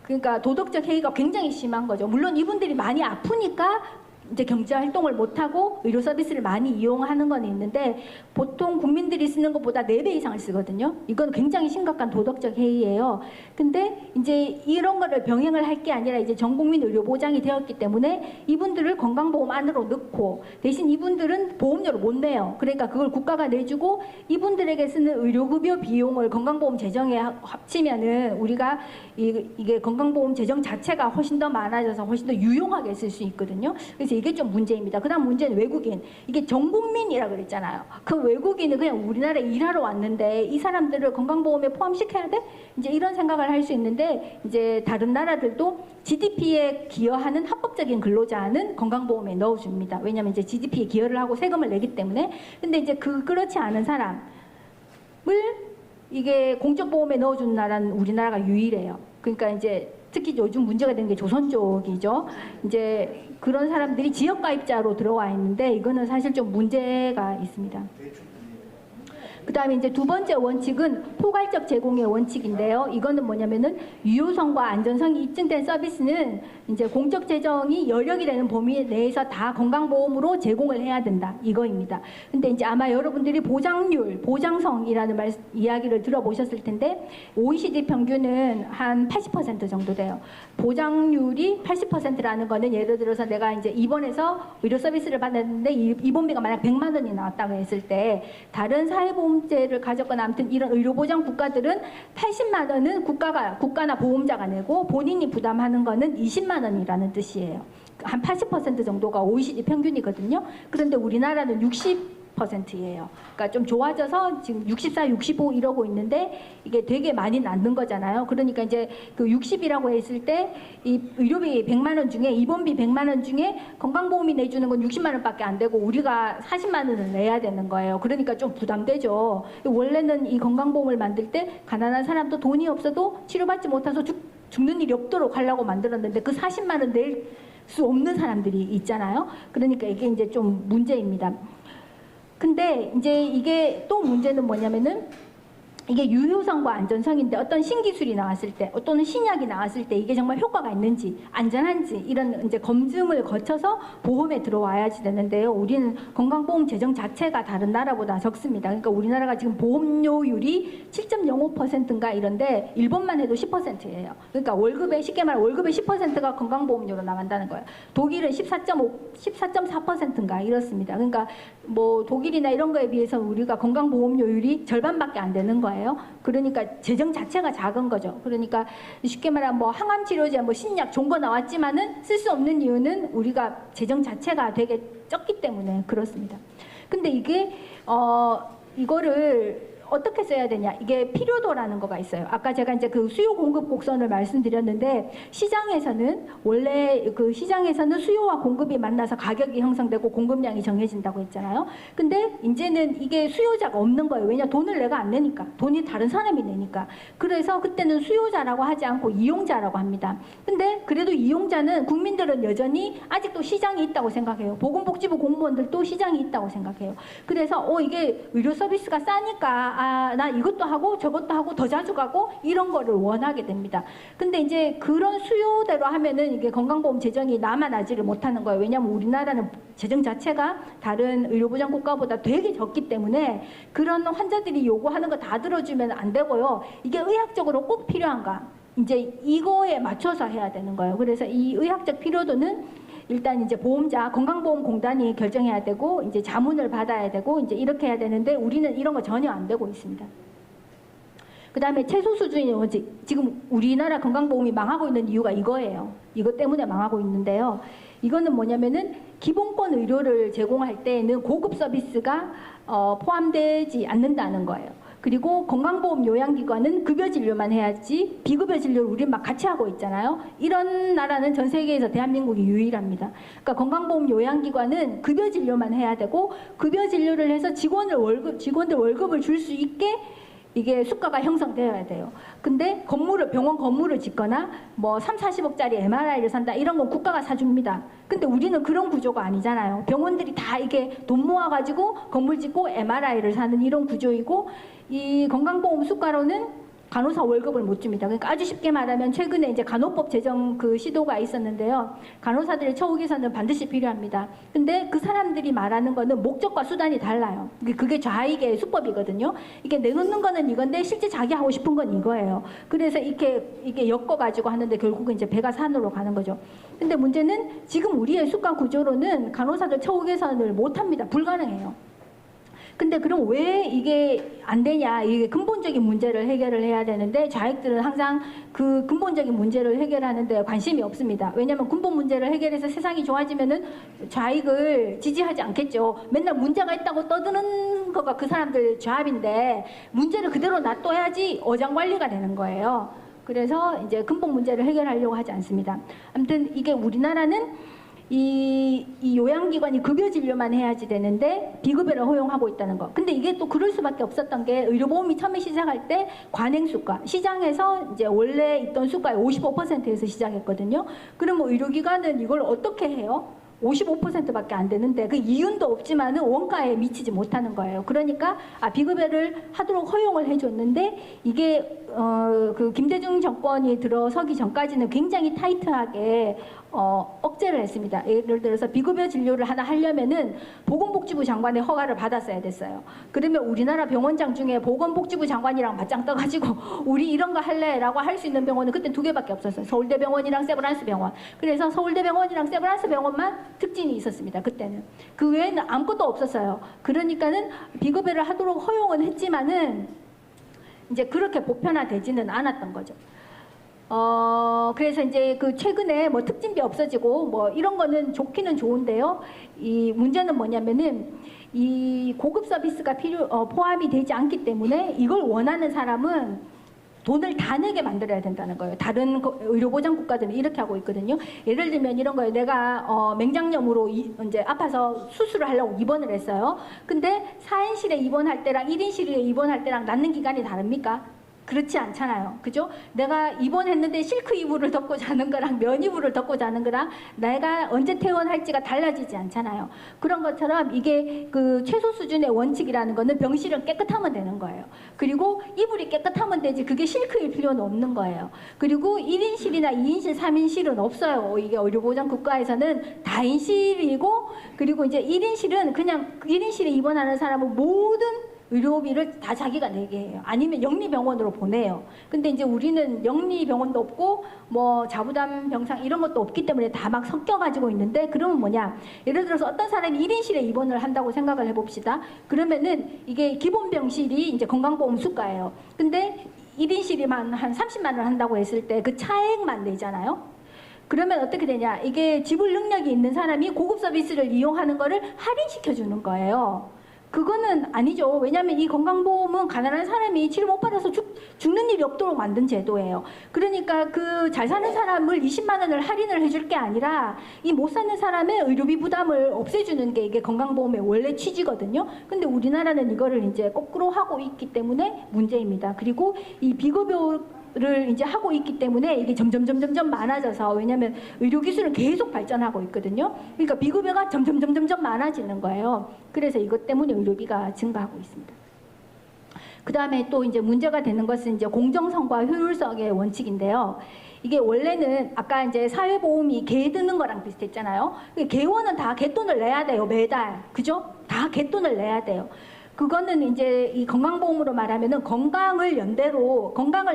그러니까 도덕적 해이가 굉장히 심한 거죠. 물론 이분들이 많이 아프니까 이제 경제 활동을 못하고 의료 서비스를 많이 이용하는 건 있는데 보통 국민들이 쓰는 것보다 4배 이상을 쓰거든요. 이건 굉장히 심각한 도덕적 해이예요. 근데 이제 이런 거를 병행을 할 게 아니라 이제 전국민 의료 보장이 되었기 때문에 이분들을 건강보험 안으로 넣고 대신 이분들은 보험료를 못 내요. 그러니까 그걸 국가가 내주고 이분들에게 쓰는 의료급여 비용을 건강보험 재정에 합치면은 우리가 이게 건강보험 재정 자체가 훨씬 더 많아져서 훨씬 더 유용하게 쓸 수 있거든요. 그래서 이게 좀 문제입니다. 그 다음 문제는 외국인. 이게 전 국민이라 그랬잖아요. 그 외국인은 그냥 우리나라에 일하러 왔는데 이 사람들을 건강보험에 포함시켜야 돼? 이제 이런 생각을 할 수 있는데 이제 다른 나라들도 GDP에 기여하는 합법적인 근로자는 건강보험에 넣어줍니다. 왜냐하면 이제 GDP에 기여를 하고 세금을 내기 때문에. 근데 이제 그렇지 않은 사람을 이게 공적보험에 넣어주는 나라는 우리나라가 유일해요. 그러니까 이제 특히 요즘 문제가 되는 게 조선 쪽이죠. 이제 그런 사람들이 지역가입자로 들어와 있는데 이거는 사실 좀 문제가 있습니다. 그 다음에 이제 두 번째 원칙은 포괄적 제공의 원칙인데요. 이거는 뭐냐면은 유효성과 안전성이 입증된 서비스는 이제 공적 재정이 여력이 되는 범위 내에서 다 건강보험으로 제공을 해야 된다. 이거입니다. 근데 이제 아마 여러분들이 보장률, 보장성이라는 이야기를 들어보셨을 텐데 OECD 평균은 한 80% 정도 돼요. 보장률이 80%라는 거는 예를 들어서 내가 이제 입원해서 의료 서비스를 받았는데 입원비가 만약 100만 원이 나왔다고 했을 때 다른 사회보험제를 가졌거나 아무튼 이런 의료보장 국가들은 80만 원은 국가나 보험자가 내고 본인이 부담하는 거는 20만 원이라는 뜻이에요. 한 80% 정도가 OECD 평균이거든요. 그런데 우리나라는 60%예요. 그러니까 좀 좋아져서 지금 64, 65 이러고 있는데 이게 되게 많이 남는 거잖아요. 그러니까 이제 그 60이라고 했을 때 이 의료비 100만 원 중에 입원비 100만 원 중에 건강보험이 내주는 건 60만 원밖에 안 되고 우리가 40만 원을 내야 되는 거예요. 그러니까 좀 부담되죠. 원래는 이 건강보험을 만들 때 가난한 사람도 돈이 없어도 치료받지 못해서 죽는 일이 없도록 하려고 만들었는데 그 40만 원 낼 수 없는 사람들이 있잖아요. 그러니까 이게 이제 좀 문제입니다. 근데 이제 이게 또 문제는 뭐냐면은 이게 유효성과 안전성인데 어떤 신기술이 나왔을 때 또는 신약이 나왔을 때 이게 정말 효과가 있는지 안전한지 이런 이제 검증을 거쳐서 보험에 들어와야지 되는데요. 우리는 건강보험 재정 자체가 다른 나라보다 적습니다. 그러니까 우리나라가 지금 보험료율이 7.05%인가 이런데 일본만 해도 10%예요. 그러니까 월급의 쉽게 말해 월급의 10%가 건강보험료로 나간다는 거예요. 독일은 14.4%인가 이렇습니다. 그러니까 뭐 독일이나 이런 거에 비해서 우리가 건강보험료율이 절반밖에 안 되는 거예요. 거예요. 그러니까 재정 자체가 작은 거죠. 그러니까 쉽게 말하면 뭐 항암 치료제, 뭐 신약 좋은 거 나왔지만은 쓸 수 없는 이유는 우리가 재정 자체가 되게 적기 때문에 그렇습니다. 근데 이게 이거를 어떻게 써야 되냐? 이게 필요도라는 거가 있어요. 아까 제가 이제 그 수요 공급 곡선을 말씀드렸는데, 시장에서는 원래 그 시장에서는 수요와 공급이 만나서 가격이 형성되고 공급량이 정해진다고 했잖아요. 근데 이제는 이게 수요자가 없는 거예요. 왜냐? 돈을 내가 안 내니까. 돈이 다른 사람이 내니까. 그래서 그때는 수요자라고 하지 않고 이용자라고 합니다. 근데 그래도 이용자는 국민들은 여전히 아직도 시장이 있다고 생각해요. 보건복지부 공무원들도 시장이 있다고 생각해요. 그래서 이게 의료 서비스가 싸니까 나 이것도 하고 저것도 하고 더 자주 가고 이런 거를 원하게 됩니다. 근데 이제 그런 수요대로 하면은 이게 건강보험 재정이 남아나지를 못하는 거예요. 왜냐하면 우리나라는 재정 자체가 다른 의료보장 국가보다 되게 적기 때문에 그런 환자들이 요구하는 거 다 들어주면 안 되고요. 이게 의학적으로 꼭 필요한가? 이제 이거에 맞춰서 해야 되는 거예요. 그래서 이 의학적 필요도는 일단 이제 보험자, 건강보험공단이 결정해야 되고, 이제 자문을 받아야 되고, 이제 이렇게 해야 되는데, 우리는 이런 거 전혀 안 되고 있습니다. 그 다음에 최소 수준이 지금 우리나라 건강보험이 망하고 있는 이유가 이거예요. 이것 때문에 망하고 있는데요. 이거는 뭐냐면은 기본권 의료를 제공할 때에는 고급 서비스가 포함되지 않는다는 거예요. 그리고 건강보험 요양기관은 급여 진료만 해야지 비급여 진료를 우리 막 같이 하고 있잖아요. 이런 나라는 전 세계에서 대한민국이 유일합니다. 그러니까 건강보험 요양기관은 급여 진료만 해야 되고, 급여 진료를 해서 직원들 월급을 줄 수 있게 이게 수가가 형성되어야 돼요. 근데 병원 건물을 짓거나 뭐 3, 40억짜리 MRI를 산다, 이런 건 국가가 사줍니다. 근데 우리는 그런 구조가 아니잖아요. 병원들이 다 이게 돈 모아가지고 건물 짓고 MRI를 사는 이런 구조이고, 이 건강보험 수가로는 간호사 월급을 못 줍니다. 그러니까 아주 쉽게 말하면 최근에 이제 간호법 제정 그 시도가 있었는데요. 간호사들의 처우 개선은 반드시 필요합니다. 근데 그 사람들이 말하는 거는 목적과 수단이 달라요. 그게 좌익의 수법이거든요. 이게 내놓는 거는 이건데 실제 자기 하고 싶은 건 이거예요. 그래서 이게 엮어가지고 하는데 결국은 이제 배가 산으로 가는 거죠. 근데 문제는 지금 우리의 수가 구조로는 간호사들 처우 개선을 못 합니다. 불가능해요. 근데 그럼 왜 이게 안 되냐? 이게 근본적인 문제를 해결을 해야 되는데, 좌익들은 항상 그 근본적인 문제를 해결하는데 관심이 없습니다. 왜냐하면 근본 문제를 해결해서 세상이 좋아지면은 좌익을 지지하지 않겠죠. 맨날 문제가 있다고 떠드는 거가 그 사람들 조합인데, 문제를 그대로 놔둬야지 어장관리가 되는 거예요. 그래서 이제 근본 문제를 해결하려고 하지 않습니다. 아무튼 이게 우리나라는 이 요양기관이 급여 진료만 해야지 되는데 비급여를 허용하고 있다는 거. 근데 이게 또 그럴 수밖에 없었던 게, 의료보험이 처음에 시작할 때 관행수가, 시장에서 이제 원래 있던 수가의 55%에서 시작했거든요. 그러면 의료기관은 이걸 어떻게 해요? 55%밖에 안 되는데, 그 이윤도 없지만은 원가에 미치지 못하는 거예요. 그러니까 비급여를 하도록 허용을 해줬는데, 이게 그 김대중 정권이 들어서기 전까지는 굉장히 타이트하게 억제를 했습니다. 예를 들어서 비급여 진료를 하나 하려면은 보건복지부 장관의 허가를 받았어야 됐어요. 그러면 우리나라 병원장 중에 보건복지부 장관이랑 맞짱 떠가지고 우리 이런 거 할래? 라고 할 수 있는 병원은 그때 2개밖에 없었어요. 서울대병원이랑 세브란스 병원. 그래서 서울대병원이랑 세브란스 병원만 특진이 있었습니다. 그때는. 그 외에는 아무것도 없었어요. 그러니까는 비급여를 하도록 허용은 했지만은 이제 그렇게 보편화되지는 않았던 거죠. 그래서 이제 그 최근에 뭐 특진비 없어지고 뭐 이런 거는 좋기는 좋은데요. 이 문제는 뭐냐면은 이 고급 서비스가 포함이 되지 않기 때문에 이걸 원하는 사람은 돈을 다 내게 만들어야 된다는 거예요. 다른 의료보장 국가들은 이렇게 하고 있거든요. 예를 들면 이런 거예요. 내가 맹장염으로 이제 아파서 수술을 하려고 입원을 했어요. 근데 4인실에 입원할 때랑 1인실에 입원할 때랑 낫는 기간이 다릅니까? 그렇지 않잖아요. 그죠? 내가 입원했는데 실크 이불을 덮고 자는 거랑 면 이불을 덮고 자는 거랑 내가 언제 퇴원할지가 달라지지 않잖아요. 그런 것처럼 이게 그 최소 수준의 원칙이라는 거는 병실은 깨끗하면 되는 거예요. 그리고 이불이 깨끗하면 되지 그게 실크일 필요는 없는 거예요. 그리고 1인실이나 2인실, 3인실은 없어요. 이게 의료보장 국가에서는 다인실이고, 그리고 이제 1인실은 그냥 1인실에 입원하는 사람은 모든 의료비를 다 자기가 내게 해요. 아니면 영리병원으로 보내요. 근데 이제 우리는 영리병원도 없고 뭐 자부담 병상 이런 것도 없기 때문에 다 막 섞여가지고 있는데, 그러면 뭐냐, 예를 들어서 어떤 사람이 1인실에 입원을 한다고 생각을 해봅시다. 그러면은 이게 기본 입원병실이 이제 건강보험 수가예요. 근데 1인실이 한 30만 원 한다고 했을 때 그 차액만 내잖아요. 그러면 어떻게 되냐? 이게 지불 능력이 있는 사람이 고급 서비스를 이용하는 거를 할인시켜 주는 거예요. 그거는 아니죠. 왜냐하면 이 건강보험은 가난한 사람이 치료 못 받아서 죽는 일이 없도록 만든 제도예요. 그러니까 그 잘 사는 사람을 20만 원을 할인을 해줄 게 아니라 이 못 사는 사람의 의료비 부담을 없애주는 게 이게 건강보험의 원래 취지거든요. 근데 우리나라는 이거를 이제 거꾸로 하고 있기 때문에 문제입니다. 그리고 이 비급여를 이제 하고 있기 때문에 이게 점점 많아져서, 왜냐하면 의료기술은 계속 발전하고 있거든요. 그러니까 비급여가 점점 많아지는 거예요. 그래서 이것 때문에 의료비가 증가하고 있습니다. 그 다음에 또 이제 문제가 되는 것은 이제 공정성과 효율성의 원칙인데요. 이게 원래는 아까 이제 사회보험이 개 드는 거랑 비슷했잖아요. 개원은 다 개돈을 내야 돼요, 매달. 그죠? 다 개돈을 내야 돼요. 그거는 이제 이 건강보험으로 말하면은 건강을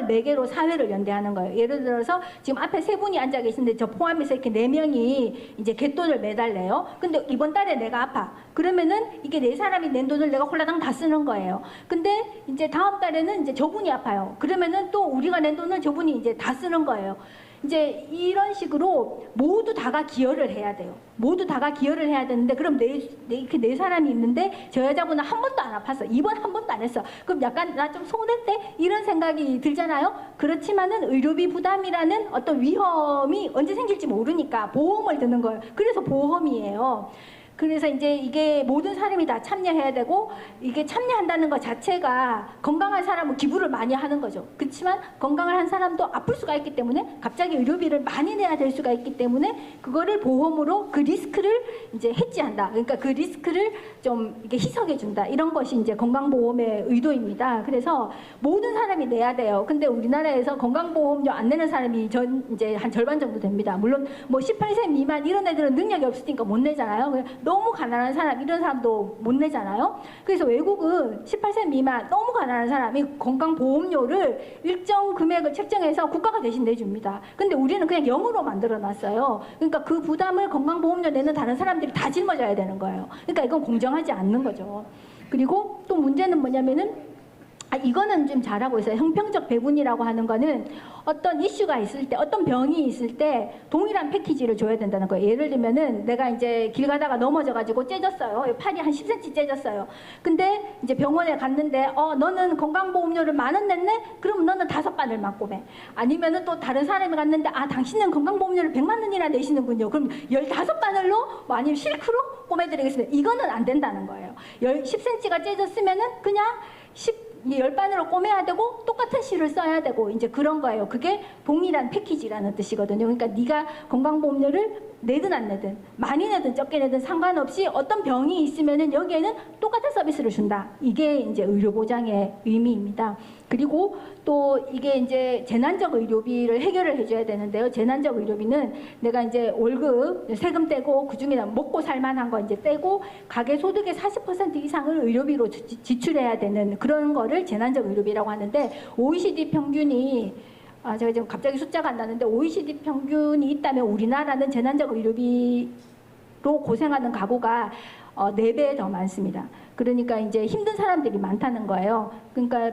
매개로 사회를 연대하는 거예요. 예를 들어서 지금 앞에 세 분이 앉아 계신데 저 포함해서 이렇게 4명이 이제 갯돈을 매달 내요. 근데 이번 달에 내가 아파. 그러면은 이게 4사람이 낸 돈을 내가 홀라당 다 쓰는 거예요. 근데 이제 다음 달에는 이제 저분이 아파요. 그러면은 또 우리가 낸 돈을 저분이 이제 다 쓰는 거예요. 이제 이런 식으로 모두 다가 기여를 해야 돼요. 모두 다가 기여를 해야 되는데, 그럼 이렇게 4사람이 있는데 저 여자분은 한 번도 안 아팠어. 이번 한 번도 안 했어. 그럼 약간 나 좀 서운했대? 이런 생각이 들잖아요. 그렇지만은 의료비 부담이라는 어떤 위험이 언제 생길지 모르니까 보험을 드는 거예요. 그래서 보험이에요. 그래서 이제 이게 모든 사람이 다 참여해야 되고, 이게 참여한다는 것 자체가 건강한 사람은 기부를 많이 하는 거죠. 그렇지만 건강을 한 사람도 아플 수가 있기 때문에 갑자기 의료비를 많이 내야 될 수가 있기 때문에 그거를 보험으로 그 리스크를 이제 해지한다. 그러니까 그 리스크를 좀 이렇게 희석해 준다. 이런 것이 이제 건강보험의 의도입니다. 그래서 모든 사람이 내야 돼요. 근데 우리나라에서 건강보험료 안 내는 사람이 이제 한 절반 정도 됩니다. 물론 뭐 18세 미만 이런 애들은 능력이 없으니까 못 내잖아요. 너무 가난한 사람, 이런 사람도 못 내잖아요. 그래서 외국은 18세 미만 너무 가난한 사람이 건강보험료를 일정 금액을 책정해서 국가가 대신 내줍니다. 근데 우리는 그냥 0으로 만들어 놨어요. 그러니까 그 부담을 건강보험료 내는 다른 사람들이 다 짊어져야 되는 거예요. 그러니까 이건 공정하지 않는 거죠. 그리고 또 문제는 뭐냐면은, 이거는 좀 잘하고 있어요. 형평적 배분이라고 하는 거는 어떤 이슈가 있을 때, 어떤 병이 있을 때 동일한 패키지를 줘야 된다는 거예요. 예를 들면은 내가 이제 길 가다가 넘어져가지고 째졌어요. 팔이 한 10cm 째졌어요. 근데 이제 병원에 갔는데 너는 건강보험료를 10,000원 냈네? 그럼 너는 5바늘 맞고 매. 아니면은 또 다른 사람이 갔는데 당신은 건강보험료를 100만 원이나 내시는군요. 그럼 15바늘로 뭐 아니면 실크로 꼬매드리겠습니다. 이거는 안 된다는 거예요. 10cm가 째졌으면은 그냥 10바늘로 꼬매야 되고 똑같은 실을 써야 되고 이제 그런 거예요. 그게 동일한 패키지라는 뜻이거든요. 그러니까 네가 건강보험료를 내든 안 내든, 많이 내든 적게 내든 상관없이 어떤 병이 있으면은 여기에는 똑같은 서비스를 준다. 이게 이제 의료보장의 의미입니다. 그리고 또 이게 이제 재난적 의료비를 해결을 해줘야 되는데요. 재난적 의료비는 내가 이제 월급, 세금 떼고 그중에 먹고 살만한 거 이제 떼고 가계 소득의 40% 이상을 의료비로 지출해야 되는 그런 거를 재난적 의료비라고 하는데, OECD 평균이 제가 지금 갑자기 숫자가 안 나는데 OECD 평균이 있다면 우리나라는 재난적 의료비로 고생하는 가구가 4배 더 많습니다. 그러니까 이제 힘든 사람들이 많다는 거예요. 그러니까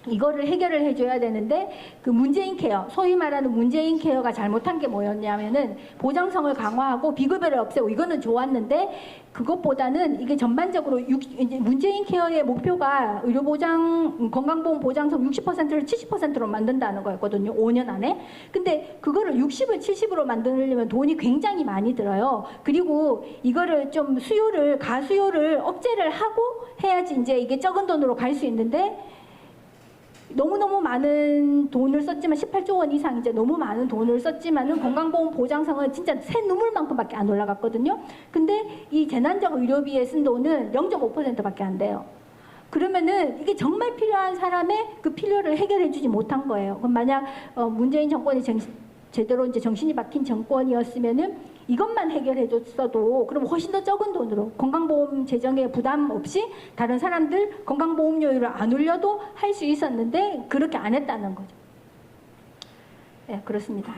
이거를 해결을 해줘야 되는데, 그 문재인 케어, 소위 말하는 문재인 케어가 잘못한 게 뭐였냐면은 보장성을 강화하고 비급여를 없애고 이거는 좋았는데, 그것보다는 이게 전반적으로 이제 문재인 케어의 목표가 의료보장, 건강보험 보장성 60%를 70%로 만든다는 거였거든요. 5년 안에. 근데 그거를 60을 70으로 만들려면 돈이 굉장히 많이 들어요. 그리고 이거를 좀 가수요를 억제를 하고 해야지 이제 이게 적은 돈으로 갈 수 있는데, 너무너무 많은 돈을 썼지만 18조 원 이상 이제 너무 많은 돈을 썼지만은 건강보험 보장성은 진짜 새 눈물만큼밖에 안 올라갔거든요. 근데 이 재난적 의료비에 쓴 돈은 0.5%밖에 안 돼요. 그러면은 이게 정말 필요한 사람의 그 필요를 해결해주지 못한 거예요. 그럼 만약 문재인 정권이 제대로 이제 정신이 박힌 정권이었으면은 이것만 해결해줬어도 그럼 훨씬 더 적은 돈으로 건강보험 재정에 부담 없이 다른 사람들 건강보험료율을 안 올려도 할 수 있었는데 그렇게 안 했다는 거죠. 네, 그렇습니다.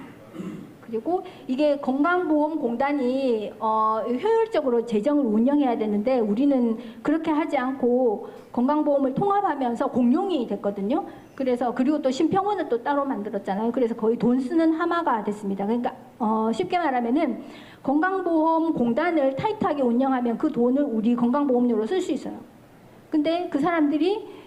그리고 이게 건강보험공단이 효율적으로 재정을 운영해야 되는데 우리는 그렇게 하지 않고 건강보험을 통합하면서 공용이 됐거든요. 그래서 그리고 또 심평원을 또 따로 만들었잖아요. 그래서 거의 돈 쓰는 하마가 됐습니다. 그러니까 쉽게 말하면은 건강보험공단을 타이트하게 운영하면 그 돈을 우리 건강보험료로 쓸 수 있어요. 근데 그 사람들이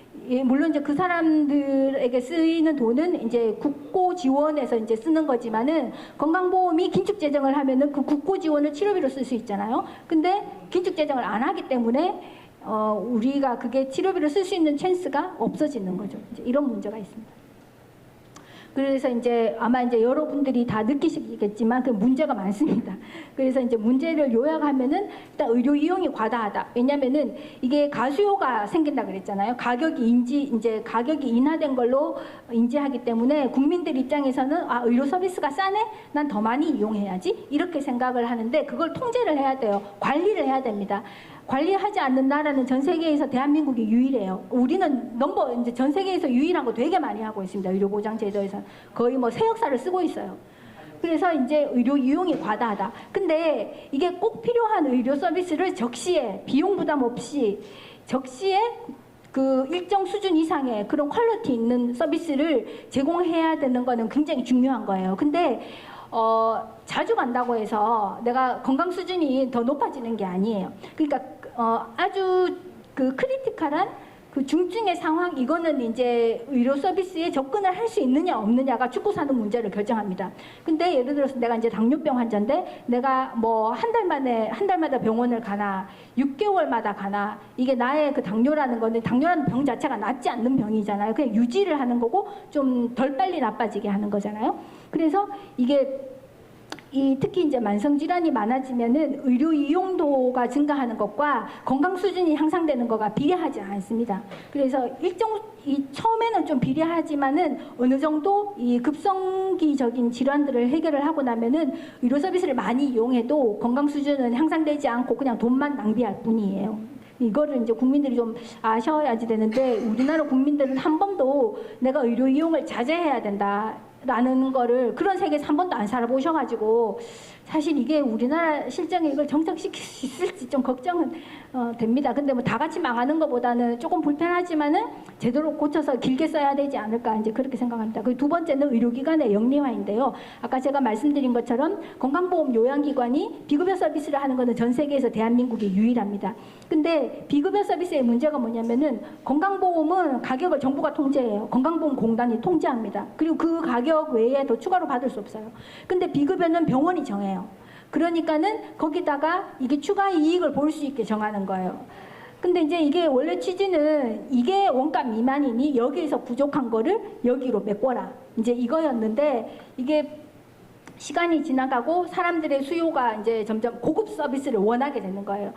물론 이제 그 사람들에게 쓰이는 돈은 이제 국고 지원에서 이제 쓰는 거지만은 건강보험이 긴축 재정을 하면은 그 국고 지원을 치료비로 쓸 수 있잖아요. 근데 긴축 재정을 안 하기 때문에 우리가 그게 치료비로 쓸 수 있는 찬스가 없어지는 거죠. 이제 이런 문제가 있습니다. 그래서 이제 아마 이제 여러분들이 다 느끼시겠지만 그 문제가 많습니다. 그래서 이제 문제를 요약하면은 일단 의료 이용이 과다하다. 왜냐면은 이게 가수요가 생긴다 그랬잖아요. 가격이 인하된 걸로 인지하기 때문에 국민들 입장에서는 아, 의료 서비스가 싸네? 난 더 많이 이용해야지. 이렇게 생각을 하는데 그걸 통제를 해야 돼요. 관리를 해야 됩니다. 관리하지 않는 나라는 전 세계에서 대한민국이 유일해요. 우리는 이제 전 세계에서 유일한 거 되게 많이 하고 있습니다. 의료보장제도에서 거의 뭐 새 역사를 쓰고 있어요. 그래서 이제 의료 이용이 과다하다. 근데 이게 꼭 필요한 의료 서비스를 적시에 비용 부담 없이 적시에 그 일정 수준 이상의 그런 퀄리티 있는 서비스를 제공해야 되는 거는 굉장히 중요한 거예요. 근데 자주 간다고 해서 내가 건강 수준이 더 높아지는 게 아니에요. 그러니까 아주 그 크리티컬한 그 중증의 상황, 이거는 이제 의료 서비스에 접근을 할 수 있느냐 없느냐가 죽고 사는 문제를 결정합니다. 근데 예를 들어서 내가 이제 당뇨병 환자인데 내가 뭐 한 달마다 병원을 가나 6개월마다 가나, 이게 나의 그 당뇨라는 병 자체가 낫지 않는 병이잖아요. 그냥 유지를 하는 거고 좀 덜 빨리 나빠지게 하는 거잖아요. 그래서 이게 특히 이제 만성질환이 많아지면은 의료 이용도가 증가하는 것과 건강 수준이 향상되는 것과 비례하지 않습니다. 그래서 처음에는 좀 비례하지만은 어느 정도 이 급성기적인 질환들을 해결을 하고 나면은 의료 서비스를 많이 이용해도 건강 수준은 향상되지 않고 그냥 돈만 낭비할 뿐이에요. 이거를 이제 국민들이 좀 아셔야지 되는데, 우리나라 국민들은 한 번도 내가 의료 이용을 자제해야 된다라는 거를, 그런 세계에서 한 번도 안 살아보셔가지고 사실 이게 우리나라 실정에 이걸 정착시킬 수 있을지 좀 걱정은 됩니다. 근데 뭐 다 같이 망하는 것보다는 조금 불편하지만은 제대로 고쳐서 길게 써야 되지 않을까, 이제 그렇게 생각합니다. 그리고 두 번째는 의료기관의 영리화인데요. 아까 제가 말씀드린 것처럼 건강보험 요양기관이 비급여 서비스를 하는 것은 전 세계에서 대한민국이 유일합니다. 근데 비급여 서비스의 문제가 뭐냐면은, 건강보험은 가격을 정부가 통제해요. 건강보험공단이 통제합니다. 그리고 그 가격 외에 더 추가로 받을 수 없어요. 근데 비급여는 병원이 정해요. 그러니까는 거기다가 이게 추가 이익을 볼 수 있게 정하는 거예요. 근데 이제 이게 원래 취지는 이게 원가 미만이니 여기에서 부족한 거를 여기로 메꿔라, 이제 이거였는데, 이게 시간이 지나가고 사람들의 수요가 이제 점점 고급 서비스를 원하게 되는 거예요.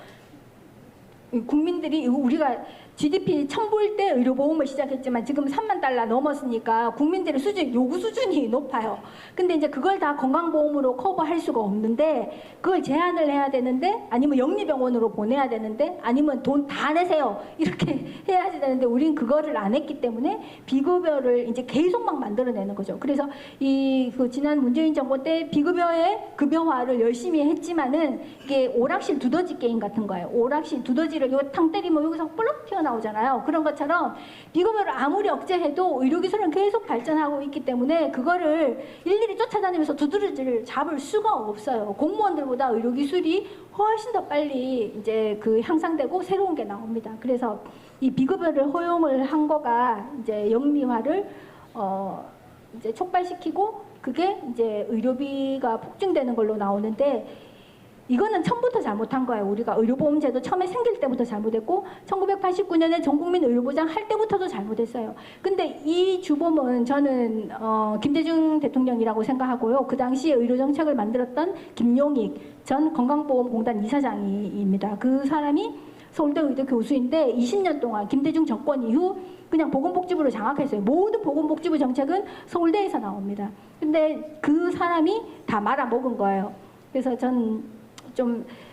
국민들이, 우리가 GDP 1000불 때 의료보험을 시작했지만 지금 3만 달러 넘었으니까 국민들의 요구 수준이 높아요. 근데 이제 그걸 다 건강보험으로 커버할 수가 없는데, 그걸 제한을 해야 되는데, 아니면 영리병원으로 보내야 되는데, 아니면 돈 다 내세요, 이렇게 해야지 되는데, 우린 그거를 안 했기 때문에 비급여를 이제 계속 막 만들어내는 거죠. 그래서 그 지난 문재인 정부 때 비급여의 급여화를 열심히 했지만은 이게 오락실 두더지 게임 같은 거예요. 오락실 두더지를 이거 탕 때리면 여기서 뿔럭 튀어나오잖아요. 그런 것처럼 비급여를 아무리 억제해도 의료기술은 계속 발전하고 있기 때문에 그거를 일일이 쫓아다니면서 두드러지를 잡을 수가 없어요. 공무원들보다 의료기술이 훨씬 더 빨리 이제 향상되고 새로운 게 나옵니다. 그래서 이 비급여를 허용을 한 거가 이제 영리화를 이제 촉발시키고, 그게 이제 의료비가 폭증되는 걸로 나오는데, 이거는 처음부터 잘못한 거예요. 우리가 의료보험제도 처음에 생길 때부터 잘못했고 1989년에 전국민 의료보장 할 때부터도 잘못했어요. 근데 이 주범은 저는 김대중 대통령이라고 생각하고요. 그 당시에 의료정책을 만들었던 김용익 전 건강보험공단 이사장입니다. 그 사람이 서울대 의대 교수인데 20년 동안 김대중 정권 이후 그냥 보건복지부를 장악했어요. 모든 보건복지부 정책은 서울대에서 나옵니다. 근데 그 사람이 다 말아먹은 거예요. 그래서 전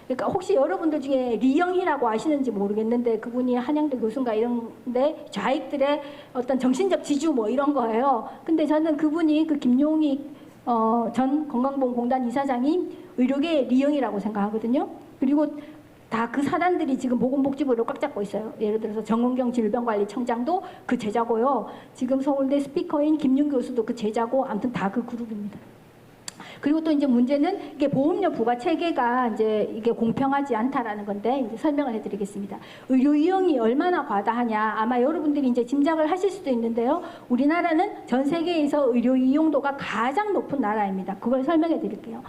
그러니까 혹시 여러분들 중에 리영희라고 아시는지 모르겠는데, 그분이 한양대 교수인가 이런데 좌익들의 어떤 정신적 지주 뭐 이런 거예요. 근데 저는 그분이 그 김용익 전 건강보험공단 이사장이 의료계 리형이라고 생각하거든요. 그리고 다 그 사단들이 지금 보건복지부를 꽉 잡고 있어요. 예를 들어서 정은경 질병관리청장도 그 제자고요. 지금 서울대 스피커인 김윤 교수도 그 제자고, 아무튼 다 그 그룹입니다. 그리고 또 이제 문제는 이게 보험료 부과 체계가 이제 이게 공평하지 않다라는 건데, 이제 설명을 해드리겠습니다. 의료 이용이 얼마나 과다하냐, 아마 여러분들이 이제 짐작을 하실 수도 있는데요. 우리나라는 전 세계에서 의료 이용도가 가장 높은 나라입니다. 그걸 설명해 드릴게요.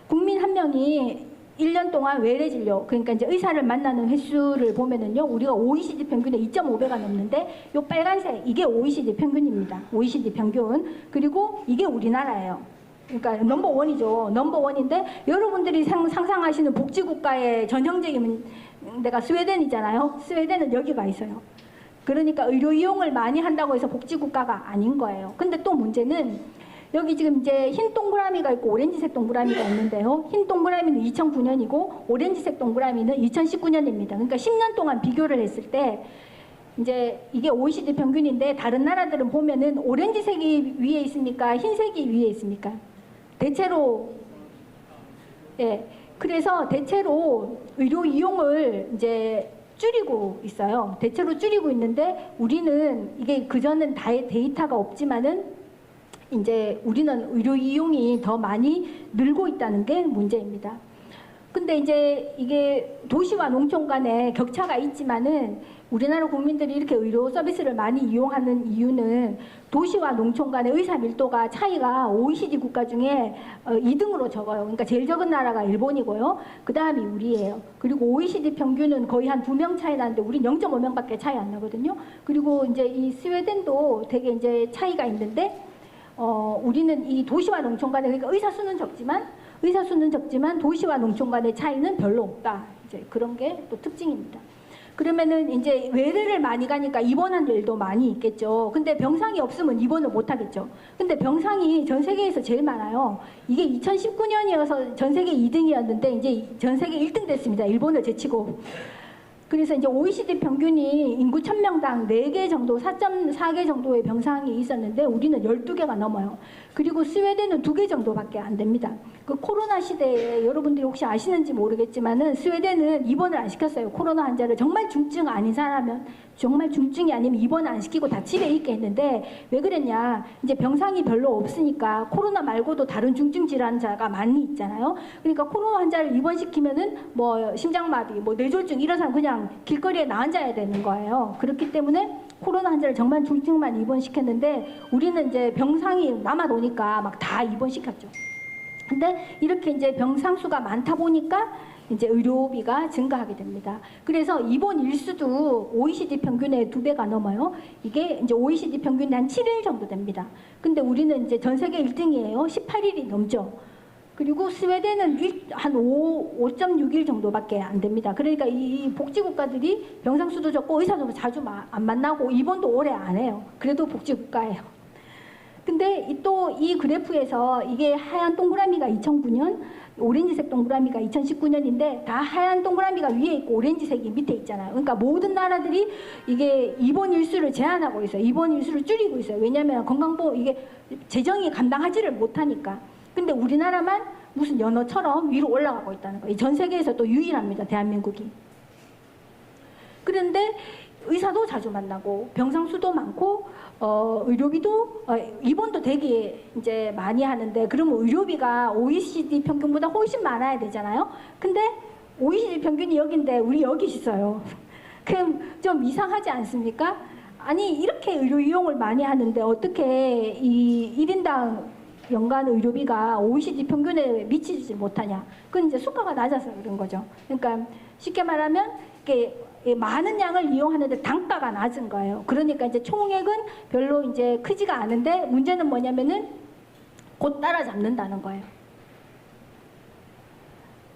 국민 한 명이 1년 동안 외래 진료, 그러니까 이제 의사를 만나는 횟수를 보면은요, 우리가 OECD 평균의 2.5배가 넘는데, 요 빨간색, 이게 OECD 평균입니다. OECD 평균. 그리고 이게 우리나라예요. 그러니까 넘버원이죠. 넘버원인데, 여러분들이 상상하시는 복지국가의 전형적인 데가 스웨덴이잖아요. 스웨덴은 여기가 있어요. 그러니까 의료 이용을 많이 한다고 해서 복지국가가 아닌 거예요. 근데 또 문제는, 여기 지금 이제 흰 동그라미가 있고 오렌지색 동그라미가 있는데요. 흰 동그라미는 2009년이고 오렌지색 동그라미는 2019년입니다. 그러니까 10년 동안 비교를 했을 때 이제 이게 OECD 평균인데, 다른 나라들은 보면은 오렌지색이 위에 있습니까? 흰색이 위에 있습니까? 대체로, 예. 그래서 대체로 의료 이용을 이제 줄이고 있어요. 대체로 줄이고 있는데, 우리는 이게 그전엔 데이터가 없지만은 이제 우리는 의료 이용이 더 많이 늘고 있다는 게 문제입니다. 근데 이제 이게 도시와 농촌 간에 격차가 있지만은, 우리나라 국민들이 이렇게 의료 서비스를 많이 이용하는 이유는 도시와 농촌 간의 의사 밀도가 차이가 OECD 국가 중에 2등으로 적어요. 그러니까 제일 적은 나라가 일본이고요. 그 다음이 우리예요. 그리고 OECD 평균은 거의 한 2명 차이 나는데 우린 0.5명밖에 차이 안 나거든요. 그리고 이제 이 스웨덴도 되게 이제 차이가 있는데, 우리는 이 도시와 농촌 간에, 그러니까 의사 수는 적지만 도시와 농촌 간의 차이는 별로 없다. 이제 그런 게 또 특징입니다. 그러면은 이제 외래를 많이 가니까 입원한 일도 많이 있겠죠. 근데 병상이 없으면 입원을 못 하겠죠. 근데 병상이 전 세계에서 제일 많아요. 이게 2019년이어서 전 세계 2등이었는데 이제 전 세계 1등 됐습니다. 일본을 제치고. 그래서 이제 OECD 평균이 인구 1000명당 4개 정도, 4.4개 정도의 병상이 있었는데 우리는 12개가 넘어요. 그리고 스웨덴은 2개 정도밖에 안 됩니다. 그 코로나 시대에 여러분들이 혹시 아시는지 모르겠지만은 스웨덴은 입원을 안 시켰어요. 코로나 환자를 정말 중증 아닌 사람은, 정말 중증이 아니면 입원 안 시키고 다 집에 있게 했는데, 왜 그랬냐? 이제 병상이 별로 없으니까 코로나 말고도 다른 중증 질환자가 많이 있잖아요. 그러니까 코로나 환자를 입원시키면은 뭐 심장마비, 뭐 뇌졸중 이런 사람 그냥 길거리에 나앉아야 되는 거예요. 그렇기 때문에 코로나 환자를 정말 중증만 입원시켰는데, 우리는 이제 병상이 남아 도니까 막 다 입원시켰죠. 근데 이렇게 이제 병상 수가 많다 보니까 이제 의료비가 증가하게 됩니다. 그래서 입원 일수도 OECD 평균의 2배가 넘어요. 이게 이제 OECD 평균이 한 7일 정도 됩니다. 근데 우리는 이제 전 세계 1등이에요. 18일이 넘죠. 그리고 스웨덴은 한 5.6일 정도밖에 안 됩니다. 그러니까 이 복지국가들이 병상 수도 적고 의사도 자주 안 만나고 입원도 오래 안 해요. 그래도 복지국가예요. 근데 또 이 그래프에서 이게 하얀 동그라미가 2009년, 오렌지색 동그라미가 2019년인데 다 하얀 동그라미가 위에 있고 오렌지색이 밑에 있잖아요. 그러니까 모든 나라들이 이게 입원 일수를 제한하고 있어요. 입원 일수를 줄이고 있어요. 왜냐하면 건강보험 이게 재정이 감당하지를 못하니까. 근데 우리나라만 무슨 연어처럼 위로 올라가고 있다는 거예요. 전 세계에서 또 유일합니다. 대한민국이. 그런데 의사도 자주 만나고 병상 수도 많고 의료비도 입원도 되게 이제 많이 하는데, 그러면 의료비가 OECD 평균보다 훨씬 많아야 되잖아요. 근데 OECD 평균이 여긴데 우리 여기 있어요. 그럼 좀 이상하지 않습니까? 아니 이렇게 의료 이용을 많이 하는데 어떻게 이 1인당 연간 의료비가 OECD 평균에 미치지 못하냐? 그건 이제 수가가 낮아서 그런 거죠. 그러니까 쉽게 말하면 이게 많은 양을 이용하는데 단가가 낮은 거예요. 그러니까 이제 총액은 별로 이제 크지가 않은데, 문제는 뭐냐면은 곧 따라잡는다는 거예요.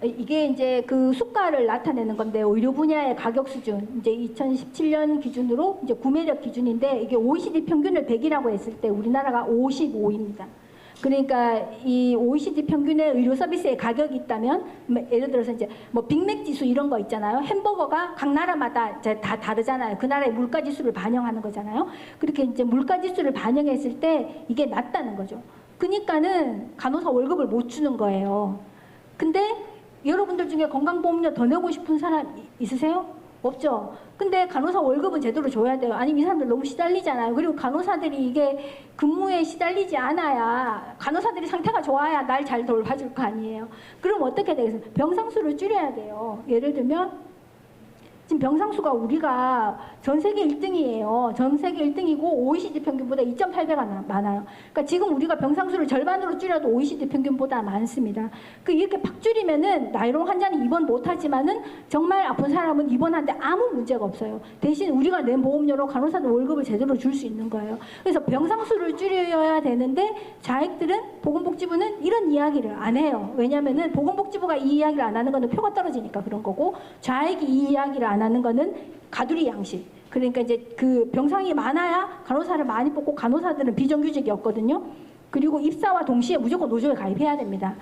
이게 이제 그 수가를 나타내는 건데, 의료 분야의 가격 수준, 이제 2017년 기준으로 이제 구매력 기준인데, 이게 OECD 평균을 100이라고 했을 때 우리나라가 55입니다. 그러니까 이 OECD 평균의 의료 서비스의 가격이 있다면, 예를 들어서 이제 뭐 빅맥 지수 이런 거 있잖아요. 햄버거가 각 나라마다 다 다르잖아요. 그 나라의 물가 지수를 반영하는 거잖아요. 그렇게 이제 물가 지수를 반영했을 때 이게 낮다는 거죠. 그러니까는 간호사 월급을 못 주는 거예요. 근데 여러분들 중에 건강보험료 더 내고 싶은 사람 있으세요? 없죠? 근데 간호사 월급은 제대로 줘야 돼요. 아니면 이 사람들 너무 시달리잖아요. 그리고 간호사들이 이게 근무에 시달리지 않아야, 간호사들이 상태가 좋아야 날 잘 돌봐줄 거 아니에요. 그럼 어떻게 되겠어요? 병상수를 줄여야 돼요. 예를 들면 지금 병상수가 우리가 전 세계 1등이에요. 전 세계 1등이고 OECD 평균보다 2.8배가 많아요. 그러니까 지금 우리가 병상수를 절반으로 줄여도 OECD 평균보다 많습니다. 이렇게 팍 줄이면은 나이롱 환자는 입원 못하지만은 정말 아픈 사람은 입원하는데 아무 문제가 없어요. 대신 우리가 낸 보험료로 간호사들 월급을 제대로 줄 수 있는 거예요. 그래서 병상수를 줄여야 되는데 자익들은 보건복지부는 이런 이야기를 안 해요. 왜냐면은 보건복지부가 이 이야기를 안 하는 거는 표가 떨어지니까 그런 거고, 자익이 이 이야기를 안 하는 거는 가두리 양식. 그러니까 이제 그 병상이 많아야 간호사를 많이 뽑고, 간호사들은 비정규직이었거든요. 그리고 입사와 동시에 무조건 노조에 가입해야 됩니다.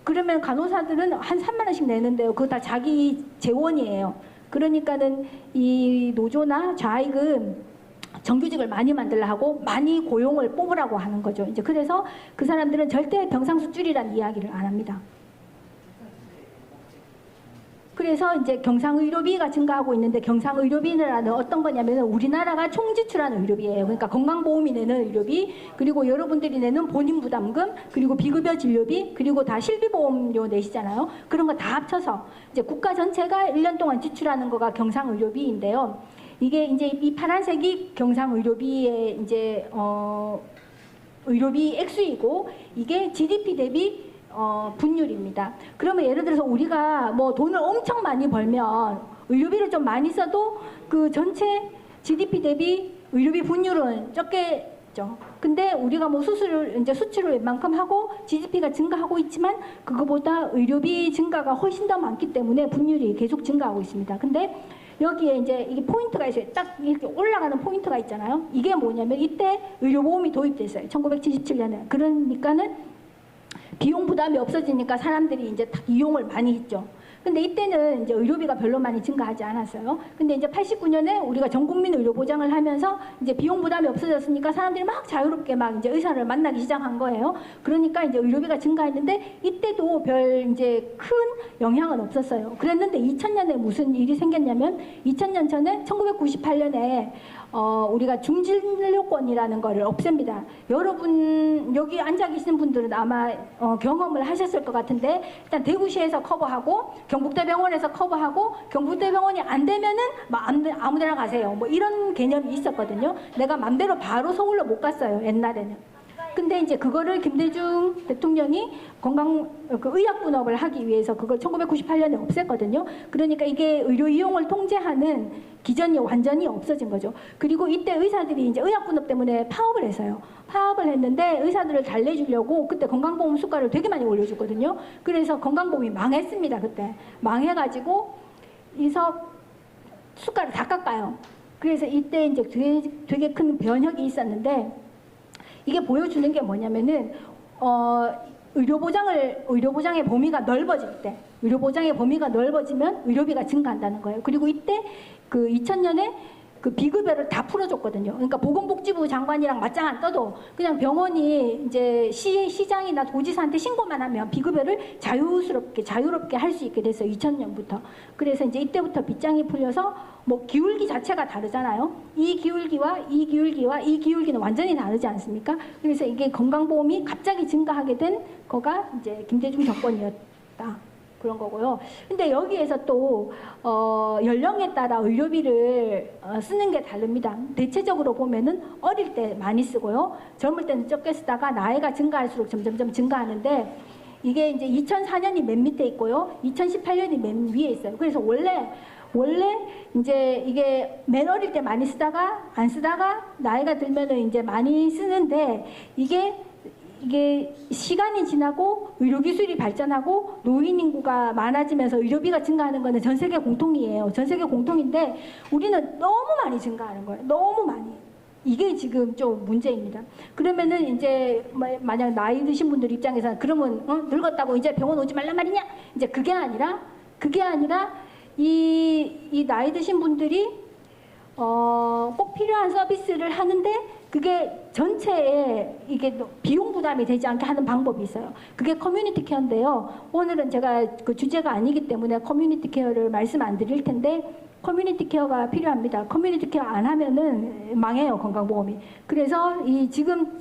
그러면 간호사들은 한 3만 원씩 내는데요. 그거 다 자기 재원이에요. 그러니까는 이 노조나 좌익은 정규직을 많이 만들라 하고 많이 고용을 뽑으라고 하는 거죠. 이제 그래서 그 사람들은 절대 병상수 줄이라는 이야기를 안 합니다. 그래서 이제 경상의료비가 증가하고 있는데, 경상의료비는 어떤 거냐면 우리나라가 총지출하는 의료비예요. 그러니까 건강보험이 내는 의료비, 그리고 여러분들이 내는 본인부담금, 그리고 비급여 진료비, 그리고 다 실비보험료 내시잖아요. 그런 거 다 합쳐서 이제 국가 전체가 1년 동안 지출하는 거가 경상의료비인데요. 이게 이제 이 파란색이 경상의료비의 이제 의료비 액수이고, 이게 GDP 대비 분율입니다. 그러면 예를 들어서 우리가 뭐 돈을 엄청 많이 벌면 의료비를 좀 많이 써도 그 전체 GDP 대비 의료비 분율은 적겠죠. 근데 우리가 뭐 수출을 웬만큼 하고 GDP가 증가하고 있지만 그거보다 의료비 증가가 훨씬 더 많기 때문에 분율이 계속 증가하고 있습니다. 근데 여기에 이제 이게 포인트가 있어요. 딱 이렇게 올라가는 포인트가 있잖아요. 이게 뭐냐면 이때 의료보험이 도입됐어요. 1977년에. 그러니까는 비용 부담이 없어지니까 사람들이 이제 다 이용을 많이 했죠. 근데 이때는 이제 의료비가 별로 많이 증가하지 않았어요. 근데 이제 89년에 우리가 전 국민 의료 보장을 하면서 이제 비용 부담이 없어졌으니까 사람들이 막 자유롭게 막 이제 의사를 만나기 시작한 거예요. 그러니까 이제 의료비가 증가했는데 이때도 별 이제 큰 영향은 없었어요. 그랬는데 2000년에 무슨 일이 생겼냐면 2000년 전에 1998년에 우리가 중진료권이라는 거를 없앱니다. 여러분 여기 앉아 계신 분들은 아마 경험을 하셨을 것 같은데, 일단 대구시에서 커버하고 경북대병원에서 커버하고, 경북대병원이 안 되면은 아무데나 가세요. 뭐 이런 개념이 있었거든요. 내가 맘대로 바로 서울로 못 갔어요, 옛날에는. 근데 이제 그거를 김대중 대통령이 의약분업을 하기 위해서 그걸 1998년에 없앴거든요. 그러니까 이게 의료 이용을 통제하는 기전이 완전히 없어진 거죠. 그리고 이때 의사들이 이제 의약분업 때문에 파업을 했어요. 파업을 했는데 의사들을 달래주려고 그때 건강보험 수가를 되게 많이 올려줬거든요. 그래서 건강보험이 망했습니다. 그때 망해가지고 수가를 다 깎아요. 그래서 이때 이제 되게 큰 변혁이 있었는데, 이게 보여주는 게 뭐냐면은 의료보장의 범위가 넓어질 때, 의료보장의 범위가 넓어지면 의료비가 증가한다는 거예요. 그리고 이때 그 2000년에 그 비급여를 다 풀어줬거든요. 그러니까 보건복지부 장관이랑 맞짱 안 떠도 그냥 병원이 이제 시장이나 도지사한테 신고만 하면 비급여를 자유롭게 할 수 있게 됐어요. 2000년부터. 그래서 이제 이때부터 빗장이 풀려서 뭐 기울기 자체가 다르잖아요. 이 기울기와 이 기울기와 이 기울기는 완전히 다르지 않습니까? 그래서 이게 건강보험이 갑자기 증가하게 된 거가 이제 김대중 정권이었다. 그런 거고요. 근데 여기에서 또 연령에 따라 의료비를 쓰는 게 다릅니다. 대체적으로 보면은 어릴 때 많이 쓰고요. 젊을 때는 적게 쓰다가 나이가 증가할수록 점점점 증가하는데, 이게 이제 2004년이 맨 밑에 있고요. 2018년이 맨 위에 있어요. 그래서 원래 이제 이게 맨 어릴 때 많이 쓰다가 안 쓰다가 나이가 들면은 이제 많이 쓰는데, 이게 시간이 지나고 의료기술이 발전하고 노인 인구가 많아지면서 의료비가 증가하는 거는 전 세계 공통이에요. 전 세계 공통인데 우리는 너무 많이 증가하는 거예요. 너무 많이. 이게 지금 좀 문제입니다. 그러면은 이제 만약 나이 드신 분들 입장에서는 그러면 늙었다고 이제 병원 오지 말란 말이냐? 이제 그게 아니라 이 나이 드신 분들이 꼭 필요한 서비스를 하는데 그게 전체에 이게 비용 부담이 되지 않게 하는 방법이 있어요. 그게 커뮤니티 케어인데요. 오늘은 제가 그 주제가 아니기 때문에 커뮤니티 케어를 말씀 안 드릴 텐데, 커뮤니티 케어가 필요합니다. 커뮤니티 케어 안 하면은 망해요, 건강보험이. 그래서 이 지금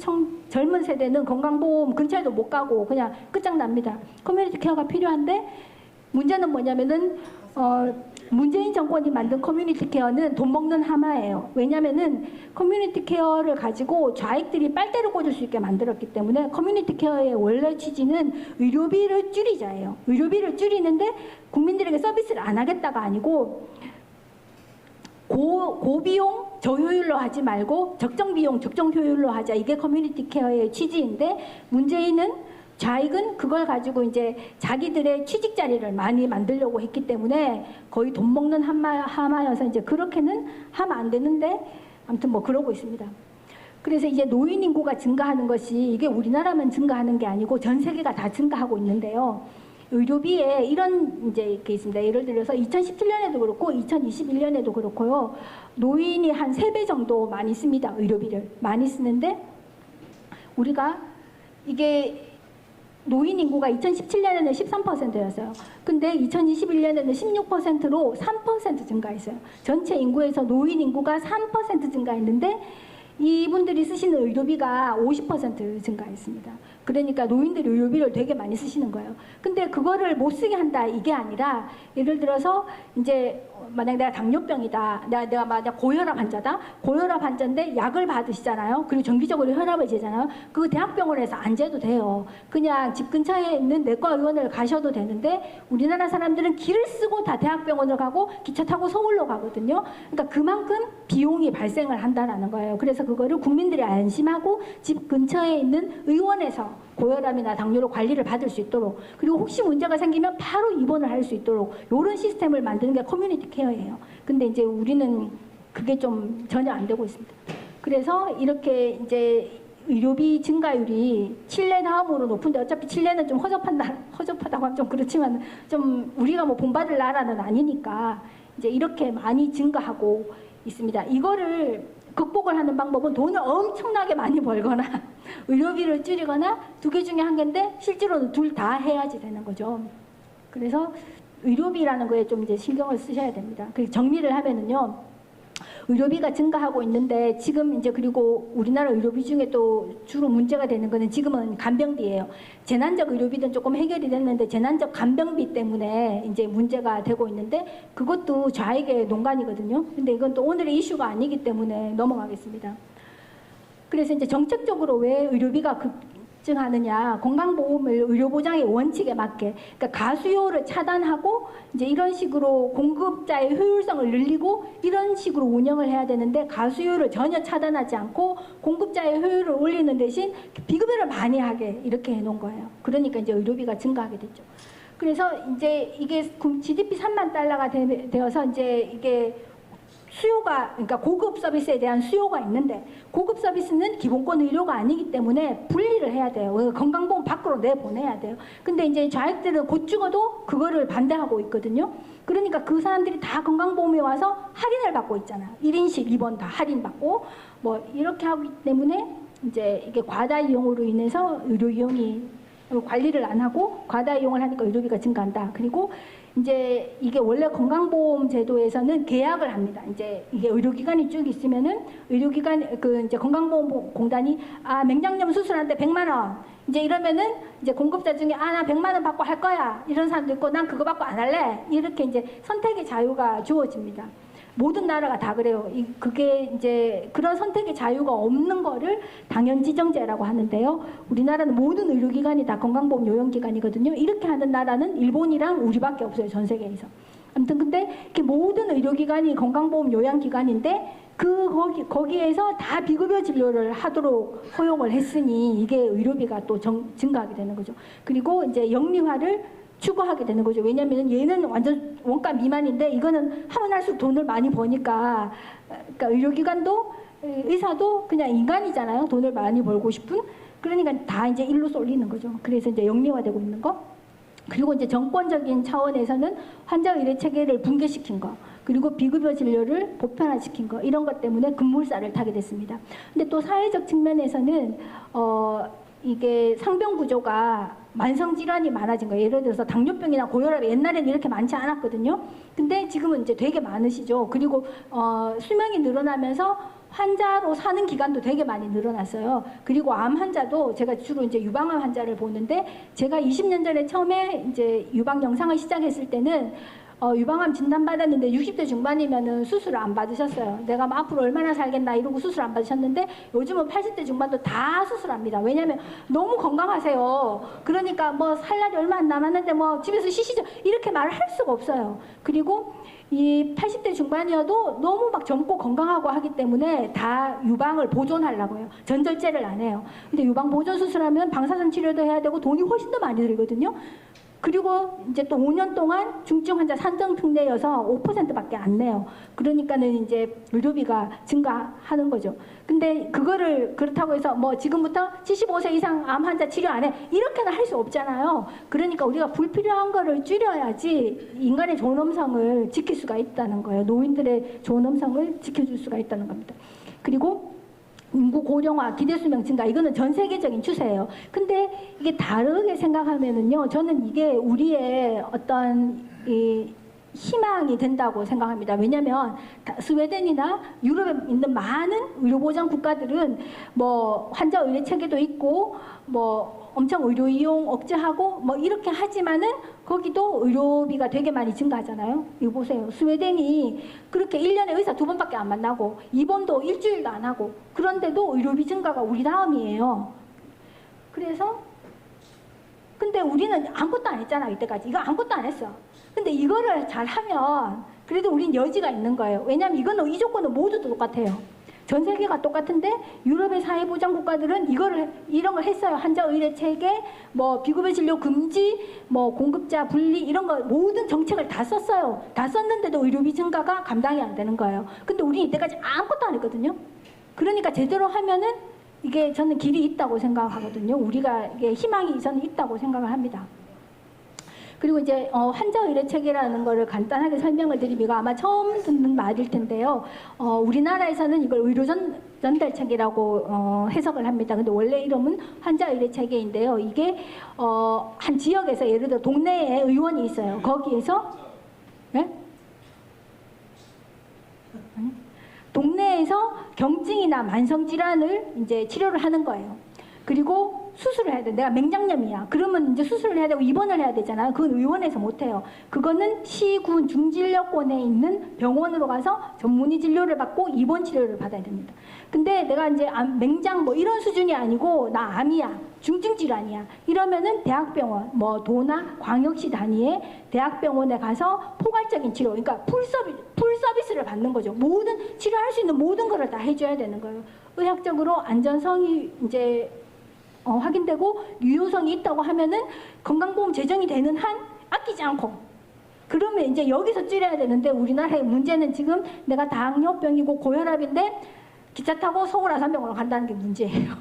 젊은 세대는 건강보험 근처에도 못 가고 그냥 끝장납니다. 커뮤니티 케어가 필요한데, 문제는 뭐냐면은 문재인 정권이 만든 커뮤니티 케어는 돈 먹는 하마예요. 왜냐면은 커뮤니티 케어를 가지고 좌익들이 빨대를 꽂을 수 있게 만들었기 때문에, 커뮤니티 케어의 원래 취지는 의료비를 줄이자예요. 의료비를 줄이는데 국민들에게 서비스를 안 하겠다가 아니고, 고비용 저효율로 하지 말고 적정 비용 적정 효율로 하자, 이게 커뮤니티 케어의 취지인데, 문재인은 좌익은 그걸 가지고 이제 자기들의 취직 자리를 많이 만들려고 했기 때문에 거의 돈 먹는 하마여서 이제 그렇게는 하면 안 되는데, 아무튼 뭐 그러고 있습니다. 그래서 이제 노인 인구가 증가하는 것이 이게 우리나라만 증가하는 게 아니고 전 세계가 다 증가하고 있는데요. 의료비에 이런 이제 게 있습니다. 예를 들어서 2017년에도 그렇고 2021년에도 그렇고요. 노인이 한 3배 정도 많이 씁니다. 의료비를 많이 쓰는데, 우리가 이게 노인 인구가 2017년에는 13%였어요. 근데 2021년에는 16%로 3% 증가했어요. 전체 인구에서 노인 인구가 3% 증가했는데 이분들이 쓰시는 의료비가 50% 증가했습니다. 그러니까 노인들이 의료비를 되게 많이 쓰시는 거예요. 근데 그거를 못 쓰게 한다, 이게 아니라, 예를 들어서 이제 만약 내가 당뇨병이다, 내가 만약 고혈압 환자다, 고혈압 환자인데 약을 받으시잖아요. 그리고 정기적으로 혈압을 재잖아요. 그거 대학병원에서 안 재도 돼요. 그냥 집 근처에 있는 내과 의원을 가셔도 되는데, 우리나라 사람들은 길을 쓰고 다 대학병원을 가고 기차 타고 서울로 가거든요. 그러니까 그만큼 비용이 발생을 한다는 거예요. 그래서 그거를 국민들이 안심하고 집 근처에 있는 의원에서 고혈압이나 당뇨로 관리를 받을 수 있도록, 그리고 혹시 문제가 생기면 바로 입원을 할 수 있도록 이런 시스템을 만드는 게 커뮤니티 케어예요. 근데 이제 우리는 그게 좀 전혀 안 되고 있습니다. 그래서 이렇게 이제 의료비 증가율이 칠레 다음으로 높은데, 어차피 칠레는 좀 허접하다고 하면 좀 그렇지만, 좀 우리가 뭐 본받을 나라는 아니니까 이제 이렇게 많이 증가하고 있습니다. 이거를 극복을 하는 방법은 돈을 엄청나게 많이 벌거나 의료비를 줄이거나, 두 개 중에 한 개인데 실제로는 둘 다 해야지 되는 거죠. 그래서 의료비라는 거에 좀 이제 신경을 쓰셔야 됩니다. 그 정리를 하면은요, 의료비가 증가하고 있는데 지금 이제, 그리고 우리나라 의료비 중에 또 주로 문제가 되는 거는 지금은 간병비예요. 재난적 의료비는 조금 해결이 됐는데 재난적 간병비 때문에 이제 문제가 되고 있는데, 그것도 좌익의 논간이거든요. 근데 이건 또 오늘의 이슈가 아니기 때문에 넘어가겠습니다. 그래서 이제 정책적으로 왜 의료비가 급증하느냐, 건강보험을 의료보장의 원칙에 맞게, 그러니까 가수요를 차단하고 이제 이런 식으로 공급자의 효율성을 늘리고 이런 식으로 운영을 해야 되는데, 가수요를 전혀 차단하지 않고 공급자의 효율을 올리는 대신 비급여를 많이 하게 이렇게 해놓은 거예요. 그러니까 이제 의료비가 증가하게 됐죠. 그래서 이제 이게 GDP 3만 달러가 되어서 이제 이게 수요가, 그러니까 고급 서비스에 대한 수요가 있는데, 고급 서비스는 기본권 의료가 아니기 때문에 분리를 해야 돼요. 건강보험 밖으로 내보내야 돼요. 근데 이제 좌익들은 곧 죽어도 그거를 반대하고 있거든요. 그러니까 그 사람들이 다 건강보험에 와서 할인을 받고 있잖아요. 1인실 입원 다 할인받고 뭐 이렇게 하기 때문에 이제 이게 과다 이용으로 인해서 의료 이용이, 관리를 안 하고 과다 이용을 하니까 의료비가 증가한다. 그리고 이제 이게 원래 건강보험 제도에서는 계약을 합니다. 이제 이게 의료기관이 쭉 있으면은 의료기관 이제 건강보험공단이 맹장염 수술하는데 100만 원, 이제 이러면은 이제 공급자 중에 나 100만 원 받고 할 거야, 이런 사람도 있고 난 그거 받고 안 할래, 이렇게 이제 선택의 자유가 주어집니다. 모든 나라가 다 그래요. 그게 이제 그런 선택의 자유가 없는 거를 당연지정제라고 하는데요. 우리나라는 모든 의료기관이 다 건강보험 요양기관이거든요. 이렇게 하는 나라는 일본이랑 우리밖에 없어요, 전 세계에서. 아무튼 근데 이렇게 모든 의료기관이 건강보험 요양기관인데 거기에서 다 비급여 진료를 하도록 허용을 했으니 이게 의료비가 또 증가하게 되는 거죠. 그리고 이제 영리화를 추구하게 되는 거죠. 왜냐하면 얘는 완전 원가 미만인데 이거는 하면 할수록 돈을 많이 버니까, 그러니까 의료기관도 의사도 그냥 인간이잖아요. 돈을 많이 벌고 싶은. 그러니까 다 이제 일로 쏠리는 거죠. 그래서 이제 영리화되고 있는 거. 그리고 이제 정권적인 차원에서는 환자 의료 체계를 붕괴시킨 거. 그리고 비급여 진료를 보편화시킨 거, 이런 것 때문에 급물살을 타게 됐습니다. 근데 또 사회적 측면에서는 이게 상병 구조가 만성 질환이 많아진 거예요. 예를 들어서 당뇨병이나 고혈압, 옛날에는 이렇게 많지 않았거든요. 근데 지금은 이제 되게 많으시죠. 그리고 수명이 늘어나면서 환자로 사는 기간도 되게 많이 늘어났어요. 그리고 암 환자도 제가 주로 이제 유방암 환자를 보는데, 제가 20년 전에 처음에 이제 유방 영상을 시작했을 때는 유방암 진단받았는데 60대 중반이면은 수술을 안 받으셨어요. 내가 뭐 앞으로 얼마나 살겠나 이러고 수술 안 받으셨는데, 요즘은 80대 중반도 다 수술합니다. 왜냐면 너무 건강하세요. 그러니까 뭐 살 날이 얼마 안 남았는데 뭐 집에서 쉬시죠, 이렇게 말을 할 수가 없어요. 그리고 이 80대 중반이어도 너무 막 젊고 건강하고 하기 때문에 다 유방을 보존하려고 해요. 전절제를 안 해요. 근데 유방 보존 수술하면 방사선 치료도 해야 되고 돈이 훨씬 더 많이 들거든요. 그리고 이제 또 5년 동안 중증 환자 산정 특례여서 5%밖에 안 내요. 그러니까는 이제 의료비가 증가하는 거죠. 근데 그거를 그렇다고 해서 뭐 지금부터 75세 이상 암 환자 치료 안 해, 이렇게는 할 수 없잖아요. 그러니까 우리가 불필요한 거를 줄여야지 인간의 존엄성을 지킬 수가 있다는 거예요. 노인들의 존엄성을 지켜줄 수가 있다는 겁니다. 그리고 인구 고령화, 기대수명 증가, 이거는 전 세계적인 추세예요. 근데 이게 다르게 생각하면은요, 저는 이게 우리의 어떤 희망이 된다고 생각합니다. 왜냐하면 스웨덴이나 유럽에 있는 많은 의료보장 국가들은 뭐 환자 의료 체계도 있고 뭐 엄청 의료 이용 억제하고 뭐 이렇게 하지만은 거기도 의료비가 되게 많이 증가하잖아요. 이거 보세요. 스웨덴이 그렇게 1년에 의사 2번밖에 안 만나고 입원도 일주일도 안 하고, 그런데도 의료비 증가가 우리 다음이에요. 그래서 근데 우리는 아무것도 안 했잖아. 이때까지 이거 아무것도 안 했어. 근데 이거를 잘하면 그래도 우린 여지가 있는 거예요. 왜냐하면 이거는 이 조건은 모두 똑같아요. 전 세계가 똑같은데 유럽의 사회보장 국가들은 이런 걸 했어요. 환자 의료 체계, 뭐 비급여 진료 금지, 뭐 공급자 분리, 이런 거 모든 정책을 다 썼어요. 다 썼는데도 의료비 증가가 감당이 안 되는 거예요. 근데 우리 이때까지 아무것도 안 했거든요. 그러니까 제대로 하면은 이게 저는 길이 있다고 생각하거든요. 우리가 이게 희망이 저는 있다고 생각을 합니다. 그리고 이제 환자 의료 체계라는 거를 간단하게 설명을 드리면, 이거 아마 처음 듣는 말일 텐데요. 우리나라에서는 이걸 의료 전달 체계라고 해석을 합니다. 근데 원래 이름은 환자 의료 체계인데요. 이게 한 지역에서, 예를 들어 동네에 의원이 있어요. 거기에서 네? 동네에서 경증이나 만성 질환을 이제 치료를 하는 거예요. 그리고 수술을 해야 돼. 내가 맹장염이야. 그러면 이제 수술을 해야 되고 입원을 해야 되잖아요. 그건 의원에서 못 해요. 그거는 시군 중진료권에 있는 병원으로 가서 전문의 진료를 받고 입원 치료를 받아야 됩니다. 근데 내가 이제 맹장 뭐 이런 수준이 아니고 나 암이야, 중증 질환이야, 이러면은 대학병원, 뭐 도나 광역시 단위의 대학병원에 가서 포괄적인 치료, 그러니까 풀 서비스를 받는 거죠. 모든 치료할 수 있는 모든 거를 다 해줘야 되는 거예요. 의학적으로 안전성이 이제 확인되고 유효성이 있다고 하면은 건강보험 제정이 되는 한 아끼지 않고, 그러면 이제 여기서 줄여야 되는데, 우리나라의 문제는 지금 내가 당뇨병이고 고혈압인데 기차 타고 서울 아산병원으로 간다는 게 문제예요.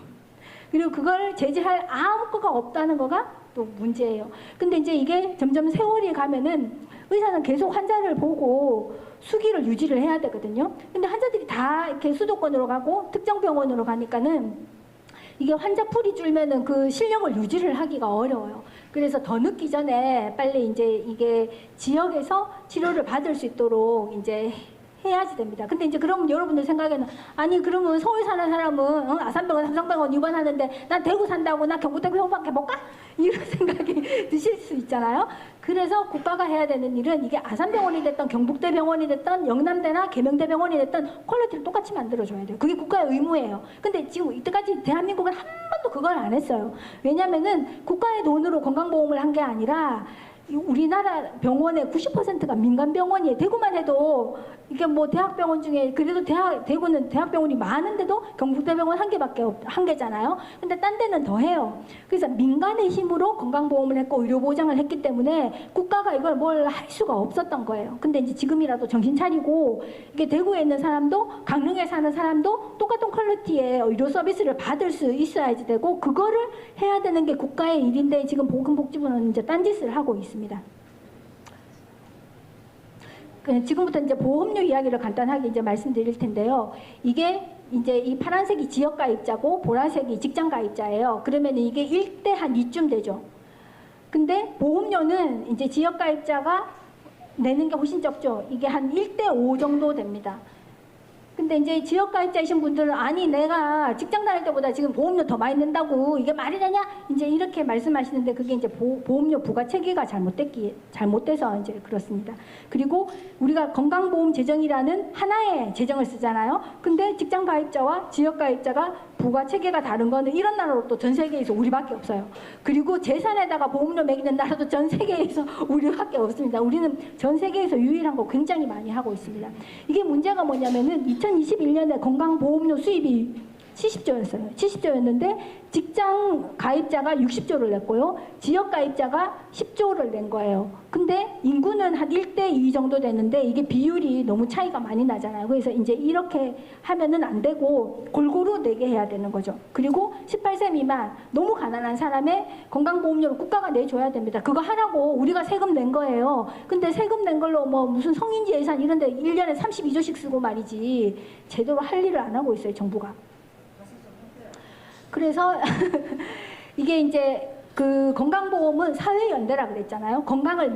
그리고 그걸 제재할 아무것도 없다는 거가 또 문제예요. 근데 이제 이게 점점 세월이 가면은 의사는 계속 환자를 보고 수기를 유지를 해야 되거든요. 근데 환자들이 다 이렇게 수도권으로 가고 특정 병원으로 가니까는 이게 환자 풀이 줄면은 그 실력을 유지를 하기가 어려워요. 그래서 더 늦기 전에 빨리 이제 이게 지역에서 치료를 받을 수 있도록 이제 해야지 됩니다. 근데 이제 그러면 여러분들 생각에는, 아니 그러면 서울 사는 사람은 아산병원, 삼성병원 입원하는데 난 대구 산다고 나 경북대병원밖에 못 가? 이런 생각이 드실 수 있잖아요. 그래서 국가가 해야 되는 일은, 이게 아산병원이 됐던 경북대병원이 됐던 영남대나 계명대병원이 됐던 퀄리티를 똑같이 만들어줘야 돼요. 그게 국가의 의무예요. 근데 지금 이때까지 대한민국은 한 번도 그걸 안 했어요. 왜냐면은 국가의 돈으로 건강보험을 한 게 아니라 우리나라 병원의 90%가 민간병원이에요. 대구만 해도 이게 뭐 대학병원 중에 그래도 대구는 대학병원이 많은데도 경북대병원 한 개잖아요. 근데 딴 데는 더 해요. 그래서 민간의 힘으로 건강보험을 했고 의료보장을 했기 때문에 국가가 이걸 뭘 할 수가 없었던 거예요. 근데 이제 지금이라도 정신 차리고, 이게 대구에 있는 사람도 강릉에 사는 사람도 똑같은 퀄리티의 의료 서비스를 받을 수 있어야지 되고, 그거를 해야 되는 게 국가의 일인데 지금 보건복지부는 이제 딴짓을 하고 있습니다. 지금부터 이제 보험료 이야기를 간단하게 이제 말씀드릴 텐데요. 이게 이제 이 파란색이 지역 가입자고 보라색이 직장 가입자예요. 그러면 이게 1대 한 2쯤 되죠. 근데 보험료는 이제 지역 가입자가 내는 게 훨씬 적죠. 이게 한 1대 5 정도 됩니다. 근데 이제 지역 가입자이신 분들은 아니 내가 직장 다닐 때보다 지금 보험료 더 많이 낸다고 이게 말이 되냐? 이제 이렇게 말씀하시는데 그게 이제 보험료 부과 체계가 잘못돼서 이제 그렇습니다. 그리고 우리가 건강보험 재정이라는 하나의 재정을 쓰잖아요. 근데 직장 가입자와 지역 가입자가 부과 체계가 다른 거는 이런 나라로 또 전 세계에서 우리밖에 없어요. 그리고 재산에다가 보험료 매기는 나라도 전 세계에서 우리밖에 없습니다. 우리는 전 세계에서 유일한 거 굉장히 많이 하고 있습니다. 이게 문제가 뭐냐면은 2021년에 건강보험료 수입이 70조였어요. 70조였는데 직장 가입자가 60조를 냈고요. 지역 가입자가 10조를 낸 거예요. 근데 인구는 한 1대 2 정도 됐는데 이게 비율이 너무 차이가 많이 나잖아요. 그래서 이제 이렇게 하면은 안 되고 골고루 내게 해야 되는 거죠. 그리고 18세 미만 너무 가난한 사람의 건강보험료를 국가가 내줘야 됩니다. 그거 하라고 우리가 세금 낸 거예요. 근데 세금 낸 걸로 뭐 무슨 성인지 예산 이런 데 1년에 32조씩 쓰고 말이지 제대로 할 일을 안 하고 있어요, 정부가. 그래서 이게 이제 그 건강보험은 사회연대라 그랬잖아요. 건강을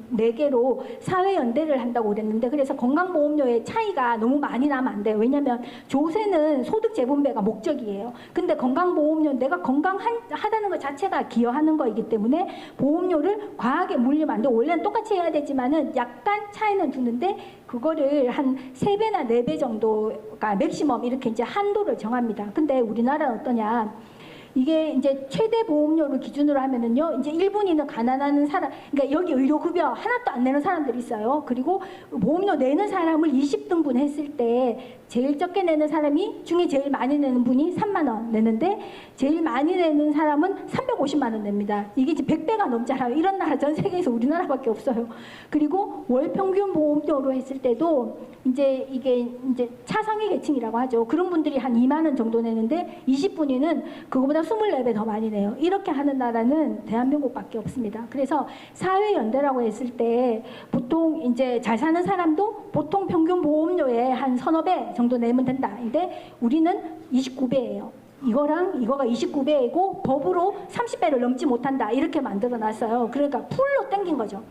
네 개로 사회연대를 한다고 그랬는데 그래서 건강보험료의 차이가 너무 많이 나면 안 돼요. 왜냐하면 조세는 소득 재분배가 목적이에요. 근데 건강보험료 내가 건강하다는 것 자체가 기여하는 거이기 때문에 보험료를 과하게 물리면 안 돼요. 원래는 똑같이 해야 되지만은 약간 차이는 두는데 그거를 한 3배나 4배 정도가 맥시멈 이렇게 이제 한도를 정합니다. 근데 우리나라는 어떠냐? 이게 이제 최대 보험료를 기준으로 하면은요, 이제 1분위는 가난한 사람, 그러니까 여기 의료급여 하나도 안 내는 사람들이 있어요. 그리고 보험료 내는 사람을 20등분 했을 때 제일 적게 내는 사람이 중에 제일 많이 내는 분이 3만 원 내는데 제일 많이 내는 사람은 350만 원 냅니다. 이게 이제 100배가 넘잖아요. 이런 나라 전 세계에서 우리나라밖에 없어요. 그리고 월 평균 보험료로 했을 때도 이제 이게 이제 차상위 계층이라고 하죠. 그런 분들이 한 2만 원 정도 내는데 20분위는 그거보다 24배 더 많이 내요. 이렇게 하는 나라는 대한민국밖에 없습니다. 그래서 사회연대라고 했을 때 보통 이제 잘 사는 사람도 보통 평균 보험료의 한 서너 배 정도 내면 된다. 근데 우리는 29배예요. 이거랑 이거가 29배이고 법으로 30배를 넘지 못한다. 이렇게 만들어 놨어요. 그러니까 풀로 땡긴 거죠.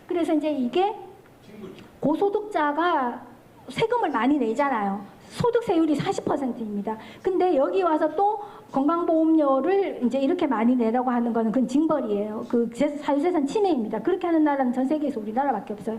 그래서 이제 이게 고소득자가 세금을 많이 내잖아요. 소득세율이 40%입니다. 근데 여기 와서 또 건강보험료를 이제 이렇게 많이 내라고 하는 거는 그건 징벌이에요. 그 사유재산 침해입니다. 그렇게 하는 나라는 전 세계에서 우리나라밖에 없어요.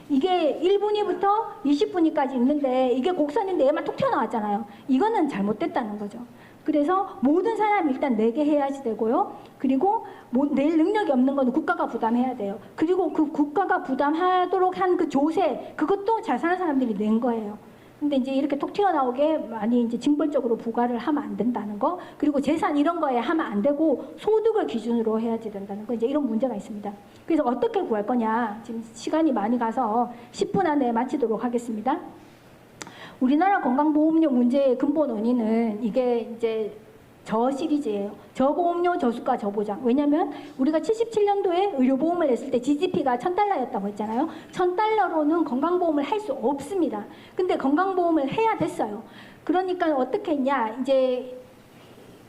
이게 1분위부터 20분위까지 있는데 이게 곡선인데 얘만 툭 튀어나왔잖아요. 이거는 잘못됐다는 거죠. 그래서 모든 사람이 일단 내게 해야지 되고요. 그리고 낼 능력이 없는 거는 국가가 부담해야 돼요. 그리고 그 국가가 부담하도록 한 그 조세, 그것도 잘 사는 사람들이 낸 거예요. 근데 이제 이렇게 톡 튀어나오게 많이 이제 징벌적으로 부과를 하면 안 된다는 거, 그리고 재산 이런 거에 하면 안 되고 소득을 기준으로 해야지 된다는 거, 이제 이런 문제가 있습니다. 그래서 어떻게 구할 거냐, 지금 시간이 많이 가서 10분 안에 마치도록 하겠습니다. 우리나라 건강보험료 문제의 근본 원인은 이게 이제 저 시리즈예요. 저보험료, 저수가, 저보장. 왜냐면 우리가 77년도에 의료보험을 냈을 때 GDP가 $1,000였다고 했잖아요. $1,000로는 건강보험을 할 수 없습니다. 근데 건강보험을 해야 됐어요. 그러니까 어떻게 했냐, 이제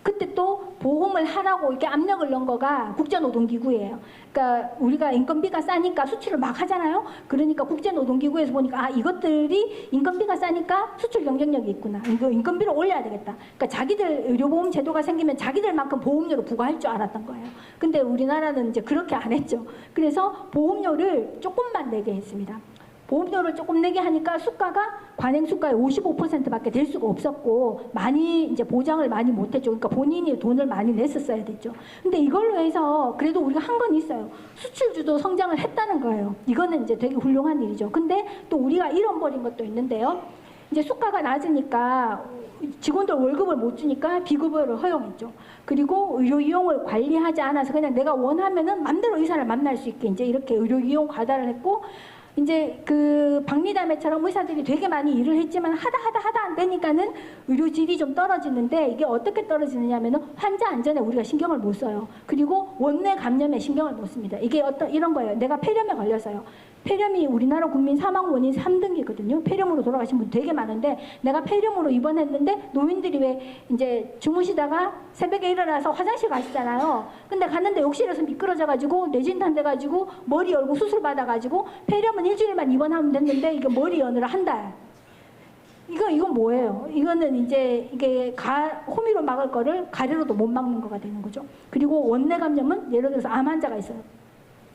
그때 또 보험을 하라고 이렇게 압력을 넣은 거가 국제노동기구예요. 그러니까 우리가 인건비가 싸니까 수출을 막 하잖아요. 그러니까 국제노동기구에서 보니까 아, 이것들이 인건비가 싸니까 수출 경쟁력이 있구나. 이거 인건비를 올려야 되겠다. 그러니까 자기들 의료보험 제도가 생기면 자기들만큼 보험료를 부과할 줄 알았던 거예요. 근데 우리나라는 이제 그렇게 안 했죠. 그래서 보험료를 조금만 내게 했습니다. 보험료를 조금 내게 하니까 수가가 관행 수가의 55%밖에 될 수가 없었고 많이 이제 보장을 많이 못했죠. 그러니까 본인이 돈을 많이 냈었어야 됐죠. 근데 이걸로 해서 그래도 우리가 한 건 있어요. 수출주도 성장을 했다는 거예요. 이거는 이제 되게 훌륭한 일이죠. 근데 또 우리가 잃어버린 것도 있는데요. 이제 수가가 낮으니까 직원들 월급을 못 주니까 비급여를 허용했죠. 그리고 의료 이용을 관리하지 않아서 그냥 내가 원하면은 맘대로 의사를 만날 수 있게 이제 이렇게 의료 이용 과다를 했고, 이제 그 박리담회처럼 의사들이 되게 많이 일을 했지만 하다 안 되니까는 의료질이 좀 떨어지는데, 이게 어떻게 떨어지느냐면은 환자 안전에 우리가 신경을 못 써요. 그리고 원내 감염에 신경을 못 씁니다. 이게 어떤 이런 거예요. 내가 폐렴에 걸려서요. 폐렴이 우리나라 국민 사망 원인 3등이거든요. 폐렴으로 돌아가신 분 되게 많은데 내가 폐렴으로 입원했는데 노인들이 왜 이제 주무시다가 새벽에 일어나서 화장실 가시잖아요. 근데 갔는데 욕실에서 미끄러져가지고 뇌진탕 돼가지고 머리 열고 수술 받아가지고 폐렴은 일주일만 입원하면 됐는데 이거 머리 여느라 한 달. 이건 뭐예요? 이거는 이제 이게 호미로 막을 거를 가래로도 못 막는 거가 되는 거죠. 그리고 원내 감염은 예를 들어서 암 환자가 있어요.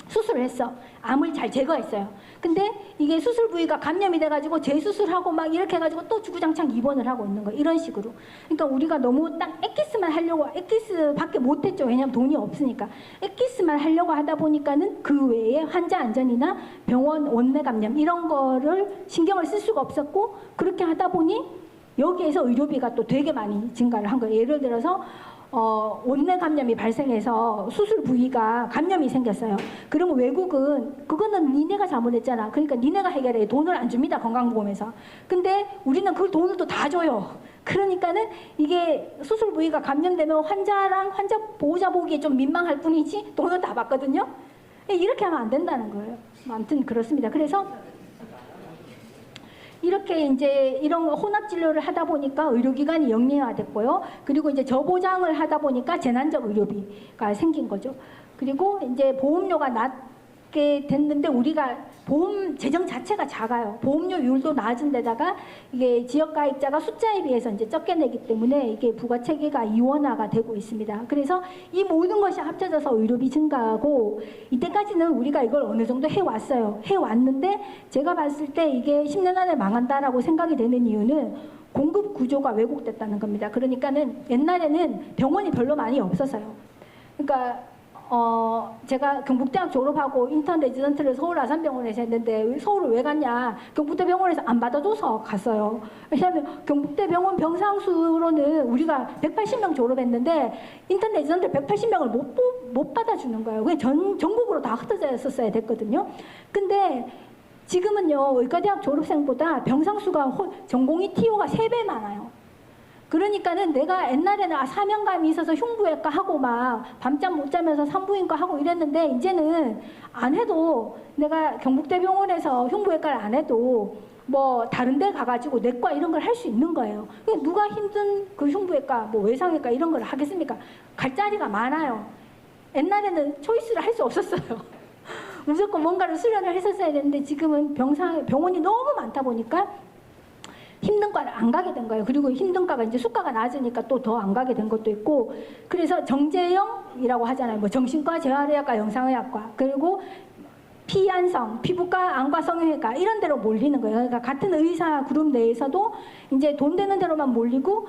수술을 했어. 암을 잘 제거했어요. 근데 이게 수술 부위가 감염이 돼가지고 재수술하고 막 이렇게 해가지고 또 주구장창 입원을 하고 있는 거예요. 이런 식으로. 그러니까 우리가 너무 딱 엑기스만 하려고, 엑기스밖에 못했죠. 왜냐면 돈이 없으니까. 엑기스만 하려고 하다 보니까는 그 외에 환자 안전이나 병원 원내 감염 이런 거를 신경을 쓸 수가 없었고, 그렇게 하다 보니 여기에서 의료비가 또 되게 많이 증가를 한 거예요. 예를 들어서 원내 감염이 발생해서 수술 부위가 감염이 생겼어요. 그러면 외국은 그거는 니네가 잘못했잖아. 그러니까 니네가 해결해. 돈을 안 줍니다. 건강보험에서. 근데 우리는 그 돈을 또 다 줘요. 그러니까는 이게 수술 부위가 감염되면 환자랑 환자 보호자 보기에 좀 민망할 뿐이지 돈은 다 받거든요. 이렇게 하면 안 된다는 거예요. 아무튼 그렇습니다. 그래서 이렇게 이제 이런 혼합 진료를 하다 보니까 의료기관이 영리화됐고요. 그리고 이제 저보장을 하다 보니까 재난적 의료비가 생긴 거죠. 그리고 이제 보험료가 낮게 됐는데 우리가 보험 재정 자체가 작아요. 보험료율도 낮은 데다가 이게 지역가입자가 숫자에 비해서 이제 적게 내기 때문에 이게 부가체계가 이원화가 되고 있습니다. 그래서 이 모든 것이 합쳐져서 의료비 증가하고 이때까지는 우리가 이걸 어느 정도 해왔어요. 해왔는데 제가 봤을 때 이게 10년 안에 망한다라고 생각이 되는 이유는 공급 구조가 왜곡됐다는 겁니다. 그러니까는 옛날에는 병원이 별로 많이 없었어요. 그러니까 제가 경북대학 졸업하고 인턴 레지던트를 서울 아산병원에서 했는데 서울을 왜 갔냐? 경북대병원에서 안 받아줘서 갔어요. 왜냐하면 경북대병원 병상수로는 우리가 180명 졸업했는데 인턴 레지던트 180명을 못 받아주는 거예요. 그냥 전국으로 다 흩어져 있었어야 됐거든요. 근데 지금은요, 의과대학 졸업생보다 병상수가 전공의 TO가 3배 많아요. 그러니까는 내가 옛날에는 사명감이 있어서 흉부외과 하고 막 밤잠 못 자면서 산부인과 하고 이랬는데 이제는 안 해도 내가 경북대병원에서 흉부외과를 안 해도 뭐 다른 데 가가지고 내과 이런 걸 할 수 있는 거예요. 누가 힘든 그 흉부외과 뭐 외상외과 이런 걸 하겠습니까? 갈 자리가 많아요. 옛날에는 초이스를 할 수 없었어요. 무조건 뭔가를 수련을 했었어야 되는데 지금은 병원이 너무 많다 보니까 힘든 과를 안 가게 된 거예요. 그리고 힘든 과가 이제 수가가 낮으니까 또 더 안 가게 된 것도 있고, 그래서 정재형이라고 하잖아요. 뭐 정신과, 재활의학과, 영상의학과, 그리고 피안성, 피부과, 안과, 성형외과 이런 데로 몰리는 거예요. 그러니까 같은 의사 그룹 내에서도 이제 돈 되는 데로만 몰리고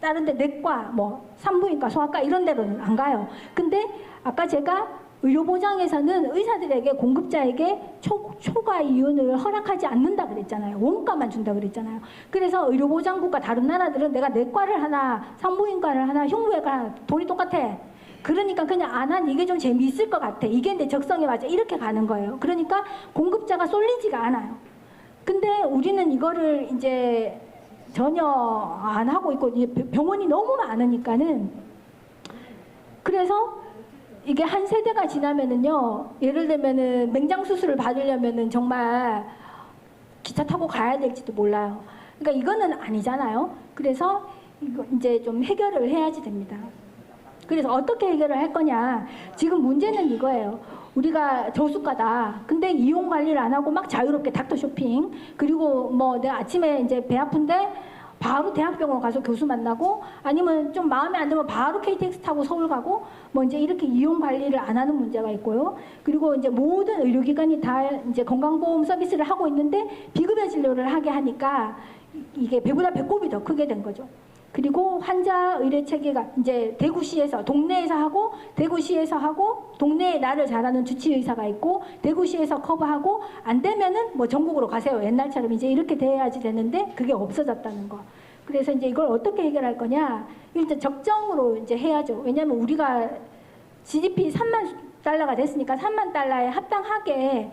다른 데 내과, 뭐 산부인과, 소아과 이런 데로는 안 가요. 근데 아까 제가 의료보장에서는 의사들에게 공급자에게 초과 이윤을 허락하지 않는다 그랬잖아요. 원가만 준다 그랬잖아요. 그래서 의료보장국가 다른 나라들은 내가 내과를 하나, 산부인과를 하나, 흉부외과를 하나 돈이 똑같아. 그러니까 그냥 안 한 이게 좀 재미있을 것 같아. 이게 내 적성에 맞아. 이렇게 가는 거예요. 그러니까 공급자가 쏠리지가 않아요. 근데 우리는 이거를 이제 전혀 안 하고 있고 병원이 너무 많으니까는 그래서 이게 한 세대가 지나면은요, 예를 들면은 맹장 수술을 받으려면은 정말 기차 타고 가야 될지도 몰라요. 그러니까 이거는 아니잖아요. 그래서 이거 이제 좀 해결을 해야지 됩니다. 그래서 어떻게 해결을 할 거냐? 지금 문제는 이거예요. 우리가 저수가다. 근데 이용 관리를 안 하고 막 자유롭게 닥터 쇼핑. 그리고 뭐 내가 아침에 이제 배 아픈데 바로 대학병원 가서 교수 만나고 아니면 좀 마음에 안 들면 바로 KTX 타고 서울 가고 뭐 이제 이렇게 이용 관리를 안 하는 문제가 있고요. 그리고 이제 모든 의료기관이 다 이제 건강보험 서비스를 하고 있는데 비급여 진료를 하게 하니까 이게 배보다 배꼽이 더 크게 된 거죠. 그리고 환자 의료 체계가 이제 대구시에서 동네에서 하고 대구시에서 하고 동네에 나를 잘하는 주치의사가 있고 대구시에서 커버하고 안 되면은 뭐 전국으로 가세요. 옛날처럼 이제 이렇게 돼야지 되는데 그게 없어졌다는 거. 그래서 이제 이걸 어떻게 해결할 거냐? 일단 적정으로 이제 해야죠. 왜냐하면 우리가 GDP 3만 달러가 됐으니까 3만 달러에 합당하게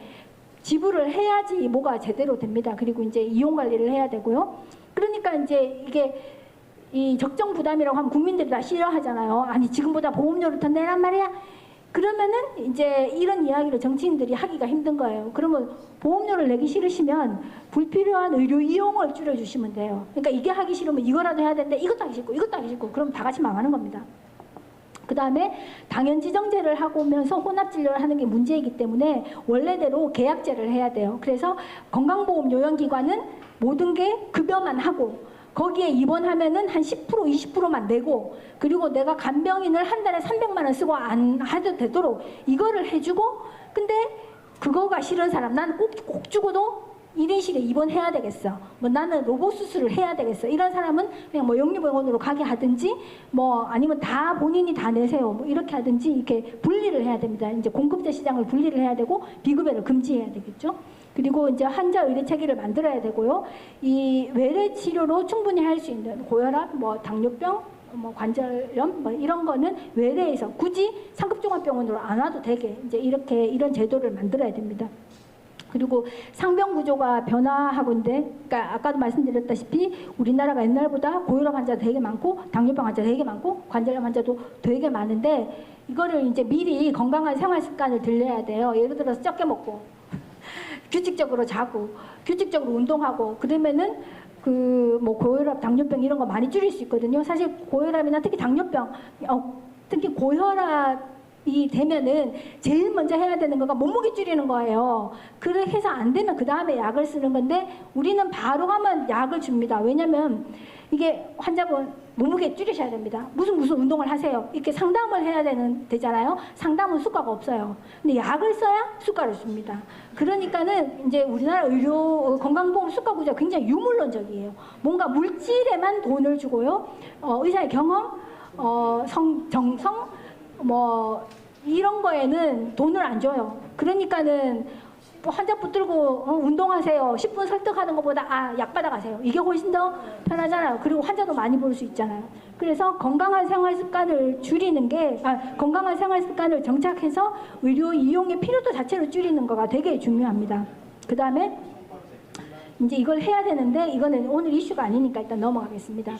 지불을 해야지 뭐가 제대로 됩니다. 그리고 이제 이용 관리를 해야 되고요. 그러니까 이제 이게 이 적정 부담이라고 하면 국민들이 다 싫어하잖아요. 아니 지금보다 보험료를 더 내란 말이야. 그러면은 이제 이런 이야기를 정치인들이 하기가 힘든 거예요. 그러면 보험료를 내기 싫으시면 불필요한 의료 이용을 줄여주시면 돼요. 그러니까 이게 하기 싫으면 이거라도 해야 되는데 이것도 하기 싫고 이것도 하기 싫고 그럼 다 같이 망하는 겁니다. 그 다음에 당연지정제를 하고 오면서 혼합진료를 하는 게 문제이기 때문에 원래대로 계약제를 해야 돼요. 그래서 건강보험 요양기관은 모든 게 급여만 하고 거기에 입원하면은 한 10% 20%만 내고 그리고 내가 간병인을 한 달에 300만 원 쓰고 안 해도 되도록 이거를 해주고 근데 그거가 싫은 사람 나는 꼭 죽어도 1인실에 입원해야 되겠어. 뭐 나는 로봇 수술을 해야 되겠어. 이런 사람은 그냥 뭐 영리병원으로 가게 하든지 뭐 아니면 다 본인이 다 내세요. 뭐 이렇게 하든지 이렇게 분리를 해야 됩니다. 이제 공급자 시장을 분리를 해야 되고 비급여를 금지해야 되겠죠. 그리고 이제 환자 의료 체계를 만들어야 되고요. 이 외래 치료로 충분히 할 수 있는 고혈압, 뭐 당뇨병, 뭐 관절염 뭐 이런 거는 외래에서 굳이 상급종합병원으로 안 와도 되게 이제 이렇게 이런 제도를 만들어야 됩니다. 그리고 상병 구조가 변화하고 있는데, 그러니까 아까도 말씀드렸다시피 우리나라가 옛날보다 고혈압 환자 되게 많고 당뇨병 환자 되게 많고 관절염 환자도 되게 많은데 이거를 이제 미리 건강한 생활 습관을 들여야 돼요. 예를 들어서 적게 먹고 규칙적으로 자고 규칙적으로 운동하고 그러면은 그 뭐 고혈압, 당뇨병 이런 거 많이 줄일 수 있거든요. 사실 고혈압이나 특히 당뇨병, 특히 고혈압이 되면은 제일 먼저 해야 되는 거가 몸무게 줄이는 거예요. 그렇게 해서 안 되면 그 다음에 약을 쓰는 건데 우리는 바로 가면 약을 줍니다. 왜냐면 이게 환자분 몸무게 줄이셔야 됩니다. 무슨 운동을 하세요. 이렇게 상담을 해야 되잖아요. 상담은 수가가 없어요. 근데 약을 써야 수가를 줍니다. 그러니까는 이제 우리나라 의료 건강보험 수가 구조가 굉장히 유물론적이에요. 뭔가 물질에만 돈을 주고요. 의사의 경험, 정성, 뭐 이런 거에는 돈을 안 줘요. 그러니까는 환자 붙들고 운동하세요. 10분 설득하는 것보다 약 받아가세요. 이게 훨씬 더 편하잖아요. 그리고 환자도 많이 볼 수 있잖아요. 그래서 건강한 생활 습관을 줄이는 게 건강한 생활 습관을 정착해서 의료 이용의 필요도 자체를 줄이는 거가 되게 중요합니다. 그 다음에 이제 이걸 해야 되는데 이거는 오늘 이슈가 아니니까 일단 넘어가겠습니다.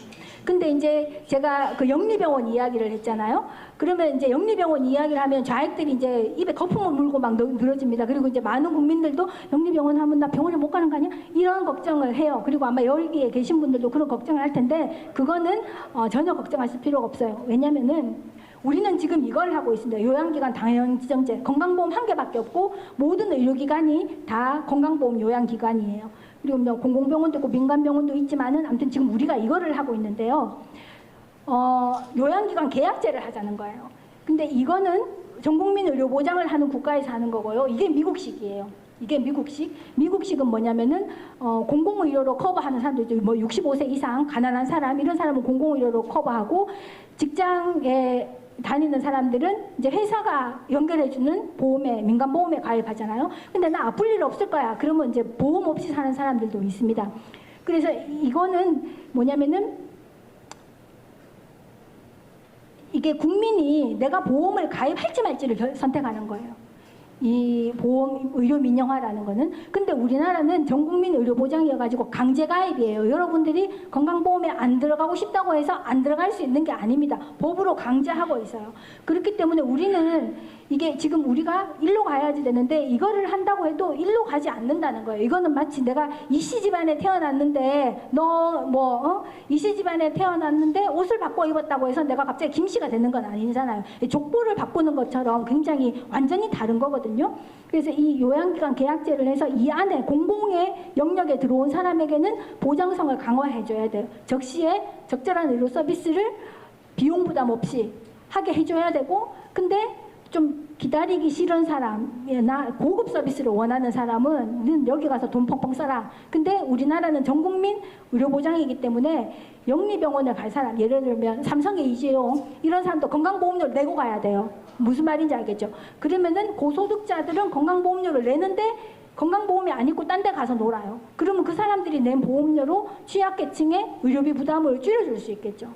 근데 이제 제가 그 영리병원 이야기를 했잖아요. 그러면 이제 영리병원 이야기를 하면 좌익들이 이제 입에 거품을 물고 막 늘어집니다. 그리고 이제 많은 국민들도 영리병원 하면 나 병원에 못 가는 거 아니야? 이런 걱정을 해요. 그리고 아마 여기에 계신 분들도 그런 걱정을 할 텐데 그거는 전혀 걱정하실 필요가 없어요. 왜냐면은 우리는 지금 이걸 하고 있습니다. 요양기관 당연지정제. 건강보험 한 개밖에 없고 모든 의료기관이 다 건강보험 요양기관이에요. 그리고 뭐 공공병원도 있고 민간병원도 있지만은 아무튼 지금 우리가 이거를 하고 있는데요. 요양기관 계약제를 하자는 거예요. 근데 이거는 전국민 의료 보장을 하는 국가에서 하는 거고요. 이게 미국식이에요. 이게 미국식은 뭐냐면은 공공의료로 커버하는 사람들 뭐 65세 이상 가난한 사람 이런 사람은 공공의료로 커버하고 직장에 다니는 사람들은 이제 회사가 연결해주는 보험에 민간보험에 가입하잖아요. 근데 나 아플 일 없을 거야. 그러면 이제 보험 없이 사는 사람들도 있습니다. 그래서 이거는 뭐냐면은 이게 국민이 내가 보험을 가입할지 말지를 선택하는 거예요. 이 보험 의료 민영화라는 거는. 근데 우리나라는 전국민 의료 보장이어가지고 강제 가입이에요. 여러분들이 건강보험에 안 들어가고 싶다고 해서 안 들어갈 수 있는 게 아닙니다. 법으로 강제하고 있어요. 그렇기 때문에 우리는 이게 지금 우리가 일로 가야지 되는데 이거를 한다고 해도 일로 가지 않는다는 거예요. 이거는 마치 내가 이씨 집안에 태어났는데 이씨 집안에 태어났는데 옷을 바꿔 입었다고 해서 내가 갑자기 김씨가 되는 건 아니잖아요. 족보를 바꾸는 것처럼 굉장히 완전히 다른 거거든요. 그래서 이 요양기관 계약제를 해서 이 안에 공공의 영역에 들어온 사람에게는 보장성을 강화해줘야 돼요. 적시에 적절한 의료 서비스를 비용 부담 없이 하게 해줘야 되고 근데 좀 기다리기 싫은 사람이나 고급 서비스를 원하는 사람은 여기 가서 돈 펑펑 써라. 근데 우리나라는 전국민 의료보장이기 때문에 영리병원을 갈 사람, 예를 들면 삼성의 이재용 이런 사람도 건강보험료를 내고 가야 돼요. 무슨 말인지 알겠죠? 그러면은 고소득자들은 건강보험료를 내는데 건강보험이 아니고 딴 데 가서 놀아요. 그러면 그 사람들이 낸 보험료로 취약계층의 의료비 부담을 줄여줄 수 있겠죠.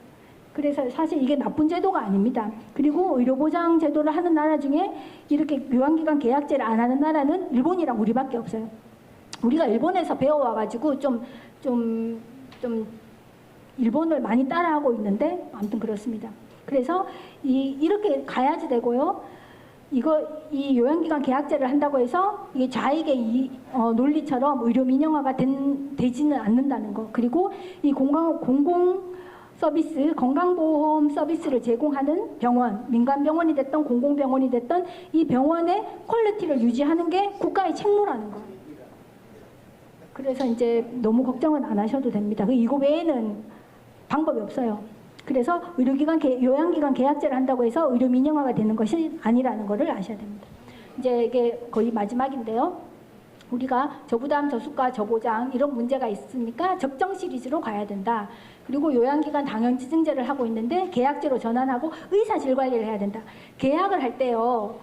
그래서 사실 이게 나쁜 제도가 아닙니다. 그리고 의료보장 제도를 하는 나라 중에 이렇게 요양기관 계약제를 안 하는 나라는 일본이랑 우리밖에 없어요. 우리가 일본에서 배워와가지고 좀 일본을 많이 따라하고 있는데 아무튼 그렇습니다. 그래서 이렇게 가야지 되고요. 이 요양기관 계약제를 한다고 해서 이게 좌익의 논리처럼 의료 민영화가 되지는 않는다는 거. 그리고 이 공공 서비스, 건강보험 서비스를 제공하는 병원, 민간병원이 됐던 공공병원이 됐던 이 병원의 퀄리티를 유지하는 게 국가의 책무라는 거. 그래서 이제 너무 걱정은 안 하셔도 됩니다. 이거 외에는 방법이 없어요. 그래서 요양기관 계약제를 한다고 해서 의료 민영화가 되는 것이 아니라는 것을 아셔야 됩니다. 이제 이게 거의 마지막인데요. 우리가 저부담, 저수가, 저보장 이런 문제가 있으니까 적정 시리즈로 가야 된다. 그리고 요양기관 당연지증제를 하고 있는데 계약제로 전환하고 의사 질관리를 해야 된다. 계약을 할 때요.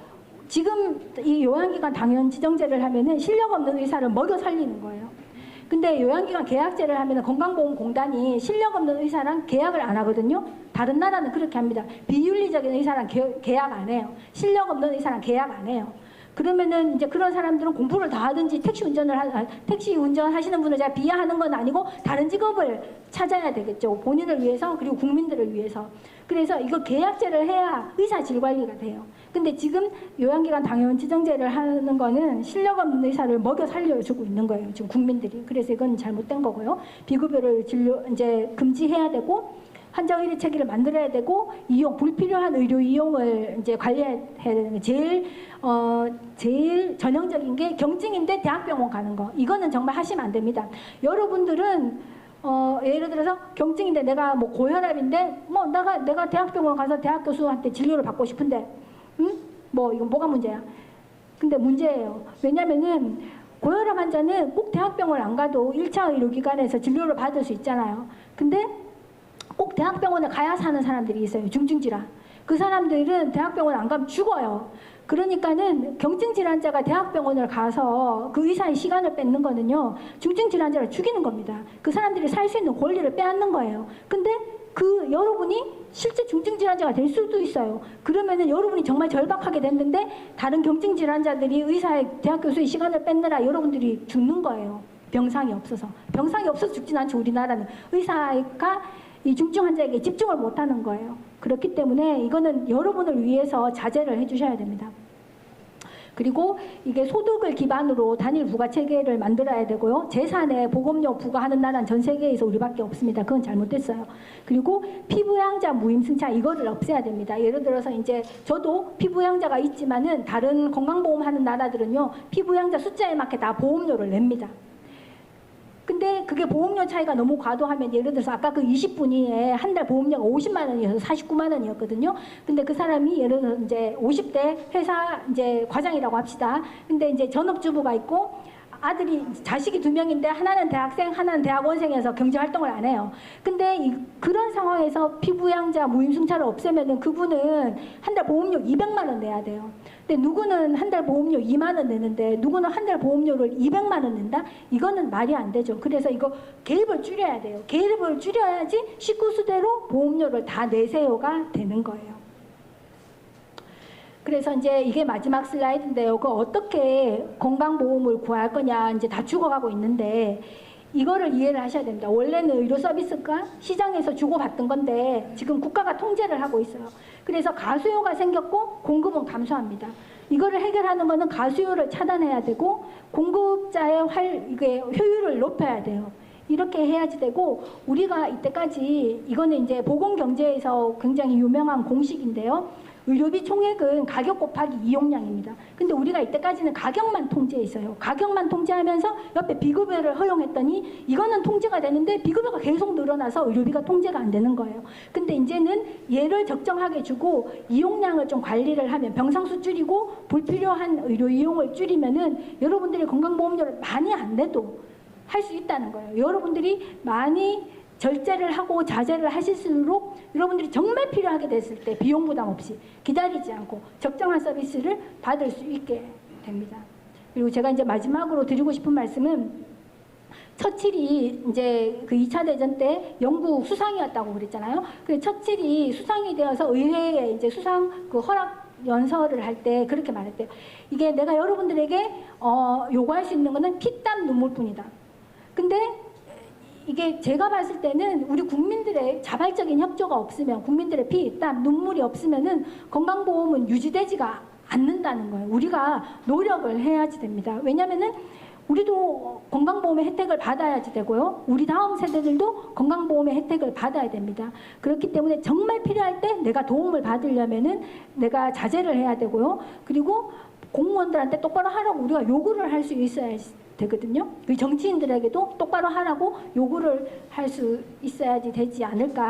지금 이 요양기관 당연지정제를 하면은 실력 없는 의사를 먹여 살리는 거예요. 근데 요양기관 계약제를 하면은 건강보험공단이 실력 없는 의사랑 계약을 안 하거든요. 다른 나라는 그렇게 합니다. 비윤리적인 의사랑 계약 안 해요. 실력 없는 의사랑 계약 안 해요. 그러면은 이제 그런 사람들은 공부를 다 하든지 택시 운전하시는 분을 제가 비하하는 건 아니고 다른 직업을 찾아야 되겠죠. 본인을 위해서 그리고 국민들을 위해서. 그래서 이거 계약제를 해야 의사 질관리가 돼요. 근데 지금 요양기관 당연지정제를 하는 거는 실력 없는 의사를 먹여 살려주고 있는 거예요. 지금 국민들이. 그래서 이건 잘못된 거고요. 비급여를 이제 금지해야 되고 환자 의료 체계를 만들어야 되고 불필요한 의료 이용을 이제 관리해야 되는 게 제일 전형적인 게 경증인데 대학병원 가는 거. 이거는 정말 하시면 안 됩니다. 여러분들은 예를 들어서 경증인데 내가 뭐 고혈압인데 뭐 내가 대학병원 가서 대학 교수한테 진료를 받고 싶은데 뭐 이건 뭐가 문제야? 근데 문제예요. 왜냐면은 고혈압 환자는 꼭 대학병원 안 가도 1차 의료기관에서 진료를 받을 수 있잖아요. 근데 꼭 대학병원에 가야 사는 사람들이 있어요. 중증질환. 그 사람들은 대학병원 안 가면 죽어요. 그러니까는 경증질환자가 대학병원을 가서 그 의사의 시간을 뺏는 거는요. 중증질환자를 죽이는 겁니다. 그 사람들이 살 수 있는 권리를 빼앗는 거예요. 근데 여러분이 실제 중증질환자가 될 수도 있어요. 그러면은 여러분이 정말 절박하게 됐는데 다른 경증질환자들이 대학 교수의 시간을 뺏느라 여러분들이 죽는 거예요. 병상이 없어서. 병상이 없어서 죽진 않죠. 우리나라는. 의사가 이 중증 환자에게 집중을 못하는 거예요. 그렇기 때문에 이거는 여러분을 위해서 자제를 해주셔야 됩니다. 그리고 이게 소득을 기반으로 단일 부가체계를 만들어야 되고요. 재산에 보험료 부과하는 나라는 전 세계에서 우리밖에 없습니다. 그건 잘못됐어요. 그리고 피부양자 무임승차 이거를 없애야 됩니다. 예를 들어서 이제 저도 피부양자가 있지만은 다른 건강보험 하는 나라들은요. 피부양자 숫자에 맞게 다 보험료를 냅니다. 근데 그게 보험료 차이가 너무 과도하면 예를 들어서 아까 그 20분이 한 달 보험료가 50만 원이어서 49만 원이었거든요. 근데 그 사람이 예를 들어서 이제 50대 회사 이제 과장이라고 합시다. 근데 이제 전업주부가 있고 자식이 2명인데 하나는 대학생, 하나는 대학원생이어서 경제활동을 안 해요. 근데 그런 상황에서 피부양자 무임승차를 없애면은 그분은 한 달 보험료 200만 원 내야 돼요. 근데 누구는 한 달 보험료 2만 원 내는데 누구는 한 달 보험료를 200만 원 낸다? 이거는 말이 안 되죠. 그래서 이거 개입을 줄여야 돼요. 개입을 줄여야지 식구수대로 보험료를 다 내세요가 되는 거예요. 그래서 이제 이게 마지막 슬라이드인데요. 어떻게 건강보험을 구할 거냐 이제 다 죽어가고 있는데 이거를 이해를 하셔야 됩니다. 원래는 의료 서비스가 시장에서 주고받던 건데 지금 국가가 통제를 하고 있어요. 그래서 가수요가 생겼고 공급은 감소합니다. 이거를 해결하는 거는 가수요를 차단해야 되고 공급자의 효율을 높여야 돼요. 이렇게 해야지 되고 우리가 이때까지 이거는 이제 보건경제에서 굉장히 유명한 공식인데요. 의료비 총액은 가격 곱하기 이용량입니다. 근데 우리가 이때까지는 가격만 통제했어요. 가격만 통제하면서 옆에 비급여를 허용했더니 이거는 통제가 되는데 비급여가 계속 늘어나서 의료비가 통제가 안 되는 거예요. 근데 이제는 얘를 적정하게 주고 이용량을 좀 관리를 하면 병상수 줄이고 불필요한 의료 이용을 줄이면은 여러분들이 건강보험료를 많이 안 내도 할 수 있다는 거예요. 여러분들이 많이 절제를 하고 자제를 하실수록 여러분들이 정말 필요하게 됐을 때 비용 부담 없이 기다리지 않고 적정한 서비스를 받을 수 있게 됩니다. 그리고 제가 이제 마지막으로 드리고 싶은 말씀은 처칠이 이제 그 2차 대전 때 영국 수상이었다고 그랬잖아요. 그 처칠이 수상이 되어서 의회에 이제 수상 그 허락 연설을 할 때 그렇게 말했대요. 이게 내가 여러분들에게 요구할 수 있는 거는 피땀 눈물뿐이다. 근데 이게 제가 봤을 때는 우리 국민들의 자발적인 협조가 없으면 국민들의 피, 땀, 눈물이 없으면은 건강보험은 유지되지가 않는다는 거예요. 우리가 노력을 해야지 됩니다. 왜냐하면은 우리도 건강보험의 혜택을 받아야지 되고요. 우리 다음 세대들도 건강보험의 혜택을 받아야 됩니다. 그렇기 때문에 정말 필요할 때 내가 도움을 받으려면은 내가 자제를 해야 되고요. 그리고 공무원들한테 똑바로 하라고 우리가 요구를 할 수 있어야 되거든요. 정치인들에게도 똑바로 하라고 요구를 할 수 있어야지 되지 않을까.